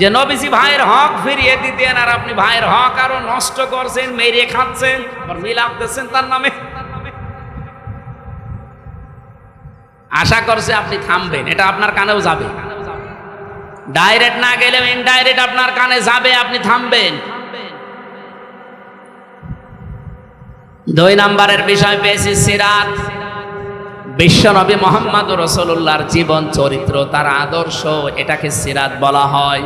যে নবীজি ভাইয়ের হক ফিরিয়ে দিতেন, আর আপনি ভাইয়ের হক আরো নষ্ট করছেন, মেরে খাচ্ছেন, আর মিলাদ দিচ্ছেন তার নামে। আশা করছে আপনি থামবেন, এটা আপনার কানেও যাবে। ডাইরেক্ট না গেলেও ইনডাইরেক্ট আপনার কানে যাবে, আপনি থামবেন। 2 নম্বরের বিষয় পেয়েছি সিরাত। বিশ্বনবী মুহাম্মদ রাসূলুল্লাহর জীবন চরিত্র, তার আদর্শ, এটাকে সিরাত বলা হয়।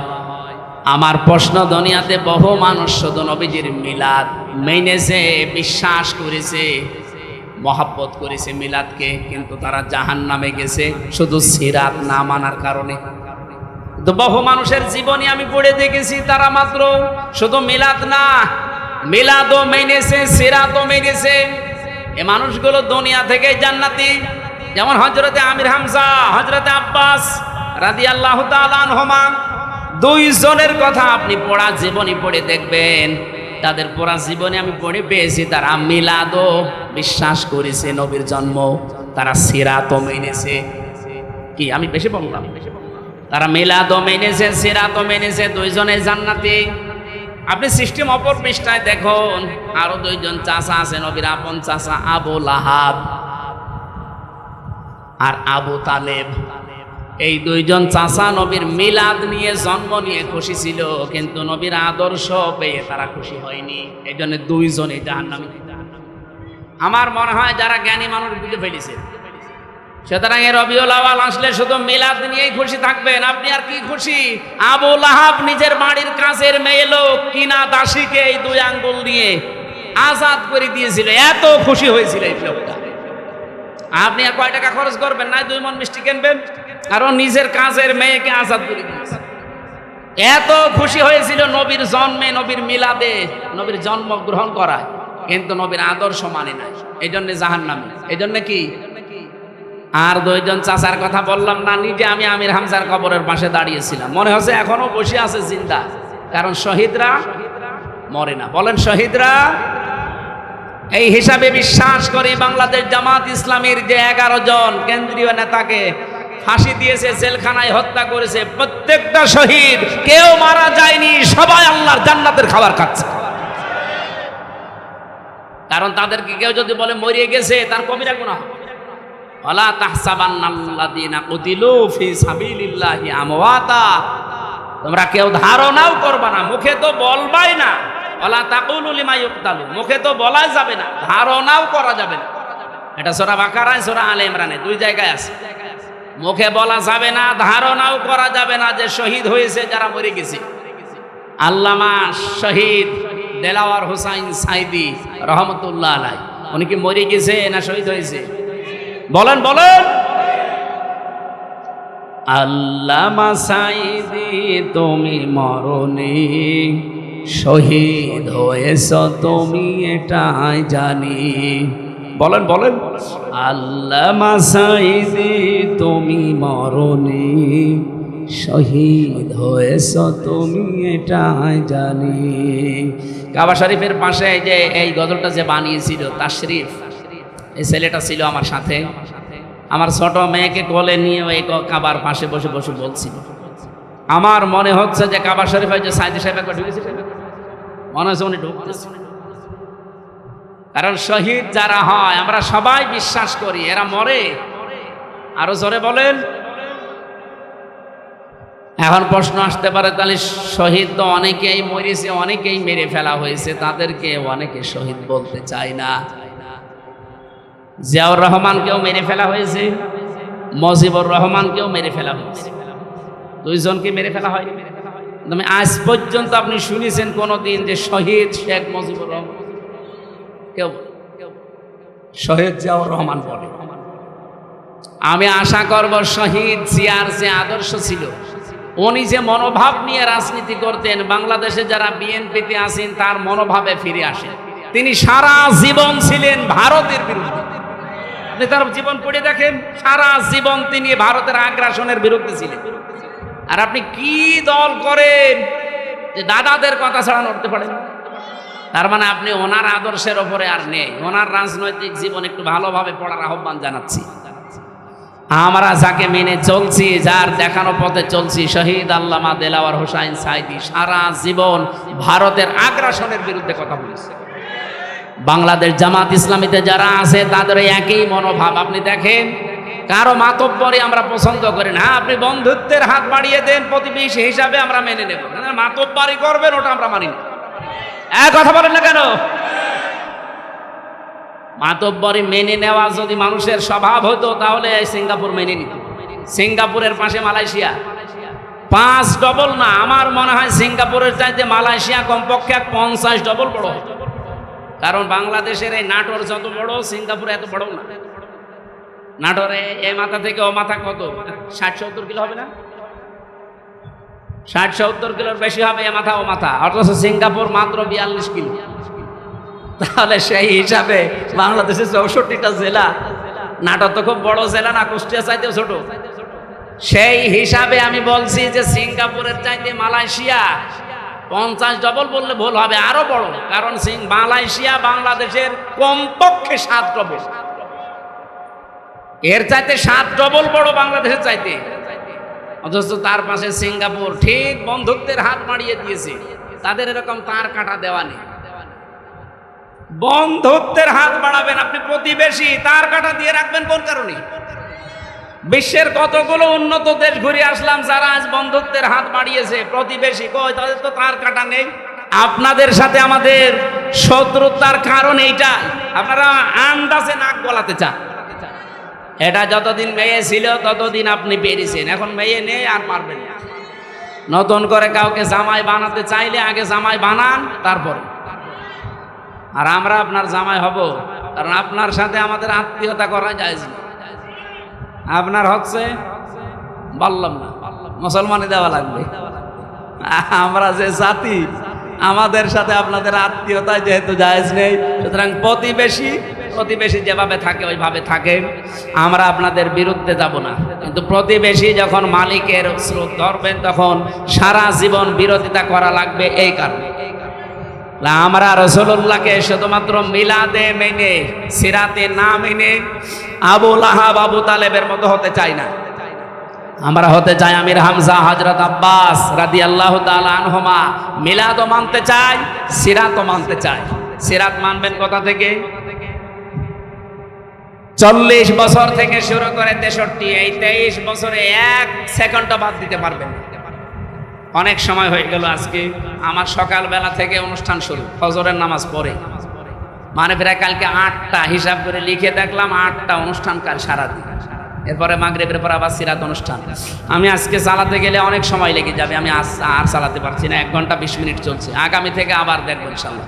আমার প্রশ্ন, দুনিয়াতে বহু মানুষ শুধু নবীজির মিলাদ মেনেছে, বিশ্বাস করেছে, মহব্বত করেছে মিলাদকে, কিন্তু তারা জাহান্নামে গেছে শুধু সিরাত না মানার কারণে। তো বহু মানুষের জীবনী আমি পড়ে দেখেছি, তারা মাত্র শুধু মিলাদ না, মিলাদও মেনেছে, সিরাতও মেনেছে। এই মানুষগুলো দুনিয়া থেকে জান্নাতি। যেমন হযরতে আমির হামজা, হযরতে আব্বাস রাদিয়াল্লাহু তাআলা আনহুমা, 2 জনের কথা আপনি পড়া জীবনী পড়ে দেখবেন। তাদের পড়া জীবনে আমি পড়ে পেয়েছি তারা মিলাদও বিশ্বাস করেছে, নবীর জন্ম, তারা সিরাতও মেনেছে। কি আমি বেশি বললাম? তারা মিলাদও মেনেছে, সিরাতও মেনেছে, 2 জনে জান্নাতি। আপনি সিস্টেম অপর পৃষ্ঠায় দেখুন, আরো 2 জন চাচা আছে নবীর আপন চাচা, আবু লাহাব আর আবু তালেব। এই 2 জন চাচা নবীর মিলাদ নিয়ে, জন্ম নিয়ে খুশি ছিল, কিন্তু নবীর আদর্শ পেয়ে তারা খুশি হয়নি। এই জন্য 2 জনই জাহান্নামী। আমার মনে হয় যারা জ্ঞানী মানুষ বুঝে ফেলেছে। সুতরাং এই রবিউল আউয়াল আসলে শুধু মিলাদ নিয়েই খুশি থাকবেন, আপনি আর কি খুশি? আবু লাহাব নিজের বাড়ির কাছের মেয়ে লোক কিনা দাসীকে এই 2 আঙ্গুল দিয়ে আজাদ করে দিয়েছিল, এত খুশি হয়েছিল এই লোকটা। আপনি আর কয় টাকা খরচ করবেন না, 2 মণ মিষ্টি কিনবেন, আর ও নিজের কাজের মেয়েকে আজাদ করে দিয়েছে। এত খুশি হয়েছিল নবীর জন্মে, নবীর মিলাদে, নবীর জন্ম গ্রহণ করায়, কিন্তু নবীর আদর্শ মানে নাই, এই জন্য জাহান্নামী। এই জন্য কি? আর 2 জন চাচার কথা বললাম না, নিজে আমি আমির হামজার কবরের পাশে দাঁড়িয়েছিলাম, মনে হচ্ছে এখনো বসে আছে জিন্দা, কারণ শহীদরা মরে না। বলেন শহীদরা। এই হিসাবে বিশ্বাস করি বাংলাদেশ জামাত ইসলামীর যে 11 জন কেন্দ্রীয় নেতাকে ফাঁসি দিয়েছে, জেলখানায় হত্যা করেছে, প্রত্যেকটা শহীদ, কেউ মারা যায়নি, সবাই আল্লাহর জান্নাতের খাবার খাচ্ছে। কারণ তাদেরকে কেউ যদি বলে মরিয়ে গেছে, তার কবিরা গুনাহ। ওয়ালা তাহসাবান্নাল্লাযীনা কুতিলু ফি সাবিলিল্লাহি আমওয়াতা, তোমরা কেউ ধারণাও করবা না, মুখে তো বলবাই না। ওয়ালা তাকুলু লিমা ইউকতালু, মুখে তো বলা যাবে না, ধারণাও করা যাবে না। এটা সূরা বাকারায়, সূরা আলে ইমরানে 2 জায়গায় আছে। মুখে বলা যাবে না, ধারণাও করা যাবে না যে শহীদ হয়েছে যারা মরে গেছে। আল্লামা শহীদ দেলাওয়ার হোসাইন সাইদি রহমতুল্লাহ আলাইহি, উনি কি মরে গেছে না শহীদ হয়েছে? বলেন বলেন। আল্লামা সাইদি তুমি মরনি, শহীদ হয়েছ তুমি এটাই জানি। বলেন বলেন। আল্লামা সাইদি তুমি মরনি, শহীদ হয়েছ তুমি এটাই জানি। কাবা শরীফের পাশে যে এই গজলটা যে বানিয়েছিল তাশরিফ, এই ছেলেটা ছিল আমার সাথে। আমার ছোট মেয়েকে কোলে নিয়ে ওই কাবার পাশে বসে বসে বলছিল, আমার মনে হচ্ছে যে কাবা শরীফে যে সাইদি সাহেব একবার ঢুকেছে, মনে হচ্ছে উনি ঢুকতেছে। কারণ শহীদ যারা হয় আমরা সবাই বিশ্বাস করি এরা মরে। আরো জোরে বলেন। এখন প্রশ্ন আসতে পারে, তাহলে শহীদ তো অনেকেই মরেছে, অনেকেই মেরে ফেলা হয়েছে, তাদেরকে অনেকে শহীদ বলতে চায় না। জিয়াউর রহমানকেও মেরে ফেলা হয়েছে, মুজিবুর রহমানকেও মেরে ফেলা হয়েছে, দুইজনকে মেরে ফেলা হয়নি। তুমি আজ পর্যন্ত আপনি শুনেছেন কোনদিন যে শহীদ শেখ মুজিবুর রহমান? কেউ শহীদ জিয়াউর রহমান বলে। আমি আশা করব শহীদ জিয়ার যে আদর্শ ছিল, উনি যে মনোভাব নিয়ে রাজনীতি করতেন, বাংলাদেশে যারা বিএনপিতে আছেন তার মনোভাবে ফিরে আসেন। তিনি সারা জীবন ছিলেন ভারতের বিরুদ্ধে। আপনি তার জীবন পড়ে দেখেন, সারা জীবন তিনি ভারতের আগ্রাসনের বিরুদ্ধে ছিলেন। আর আপনি কি দল করেন যে দাদাদের কথা ছাড়া নড়তে পারেন? তার মানে আপনি ওনার আদর্শের ওপরে আর নেই। ওনার রাজনৈতিক জীবন একটু ভালোভাবে পড়ার আহ্বান জানাচ্ছি। আমরা যাকে মেনে চলছি, যার দেখানো পথে চলছি, শহীদ আল্লামা দেলাওয়ার হোসাইন সাঈদী সারা জীবন ভারতের আগ্রাসনের বিরুদ্ধে কথা বলেছে। বাংলাদেশ জামাত ইসলামীতে যারা আছে তাদের একই মনোভাব। আপনি দেখেন, কারো মাতব্বরি আমরা পছন্দ করি না। আপনি বন্ধুত্বের হাত বাড়িয়ে দেন, প্রতিবেশী হিসাবে আমরা মেনে নেব। মাতব্বরি করবেন, ওটা আমরা মানি না। কথা বলেন না কেন? মাতব্বরি মেনে নেওয়া যদি মানুষের স্বভাব হতো, তাহলে সিঙ্গাপুর মেনে নিত। সিঙ্গাপুরের পাশে মালয়েশিয়া, 5 ডবল না, আমার মনে হয় সিঙ্গাপুরের চাইতে মালয়েশিয়া কমপক্ষে 50 ডবল বড়। কারণ বাংলাদেশের এই নাটোর যত বড়, সিঙ্গাপুর এত বড় না। নাটোরে এই মাথা থেকে ও মাথা কত 60-70 কিলো হবে না? 60-70 কিলোর বেশি হবে এ মাথা ও মাথা, অথচ সিঙ্গাপুর মাত্র 42 কিলো। তাহলে সেই হিসাবে বাংলাদেশে 64টা জেলা, নাটোর তো খুব বড় জেলা না, কুষ্টিয়া চাইতেও ছোট। সেই হিসাবে আমি বলছি যে সিঙ্গাপুরের চাইতে মালয়েশিয়া 50 ডবল বললে ভুল হবে, আরো বড়। কারণ মালয়েশিয়া বাংলাদেশের কমপক্ষে 7 ডবল, এর চাইতে 7 ডবল বড় বাংলাদেশের চাইতে। অথচ তার পাশে সিঙ্গাপুর ঠিক বন্ধুত্বের হাত বাড়িয়ে দিয়েছে। তাদের এরকম তার কাটা দেওয়া নেই। বন্ধুত্বের হাত বাড়াবেন আপনি, প্রতিবেশী তার কাটা দিয়ে রাখবেন কোন কারণে? বিশ্বের কতগুলো উন্নত দেশ ঘুরে আসলাম, যারা আজ বন্ধুত্বের হাত বাড়িয়েছে, প্রতিবেশী কই, তাদের তো তার কাটা নেই। আপনাদের সাথে আমাদের শত্রুতার কারণ এইটাই, আপনারা আন্দাজে নাক গলাতে চান। এটা যতদিন মেয়ে ছিল ততদিন আপনি পেরেছেন, এখন মেয়ে নেই আর পারবেন না। নতুন করে কাউকে জামাই বানাতে চাইলে আগে জামাই বানান, তারপরে। আর আমরা আপনার জামাই হব, কারণ আপনার সাথে আমাদের আত্মীয়তা করা যায় না। আপনার হচ্ছে বললাম না, মুসলমানি দেওয়া লাগবে। আমরা যে জাতি, আমাদের সাথে আপনাদের আত্মীয়তা যেহেতু জায়েজ নেই, সুতরাং প্রতিবেশী যেভাবে থাকে ওইভাবে থাকেন। আমরা আপনাদের বিরুদ্ধে যাব না, কিন্তু প্রতিবেশী যখন মালিকের স্রোত ধরবেন তখন সারা জীবন বিরোধিতা করা লাগবে। এই কারণে আমরা রাসূলুল্লাহকে শুধুমাত্র মিলাদে মেনে, সিরাতে না মেনে আবু লাহাব আবু তালেবের মতো হতে চাই না। আমরা হতে চাই আমির হামজা, হযরত আব্বাস রাদিয়াল্লাহু তাআলা আনহুমা। মিলাদও মানতে চাই, সিরাতও মানতে চাই। সিরাত মানবেন কোথা থেকে? 40 বছর থেকে শুরু করে 63, এই 23 বছরে 1 সেকেন্ডও বাদ দিতে পারবেন। অনেক সময় হয়ে গেল। আজকে আমার সকালবেলা থেকে অনুষ্ঠান শুরু, ফজরের নামাজ পড়ে, মানে প্রায় কালকে 8টা, হিসাব করে লিখে দেখলাম 8টা অনুষ্ঠান কাল সারাদিন। এরপরে মাগরিবের পর আবার সিরাত অনুষ্ঠান। আমি আজকে চালাতে গেলে অনেক সময় লেগে যাবে, আমি আর চালাতে পারছি না। 1 ঘন্টা 20 মিনিট চলছে। আগামী থেকে আবার দেখবো ইনশাআল্লাহ।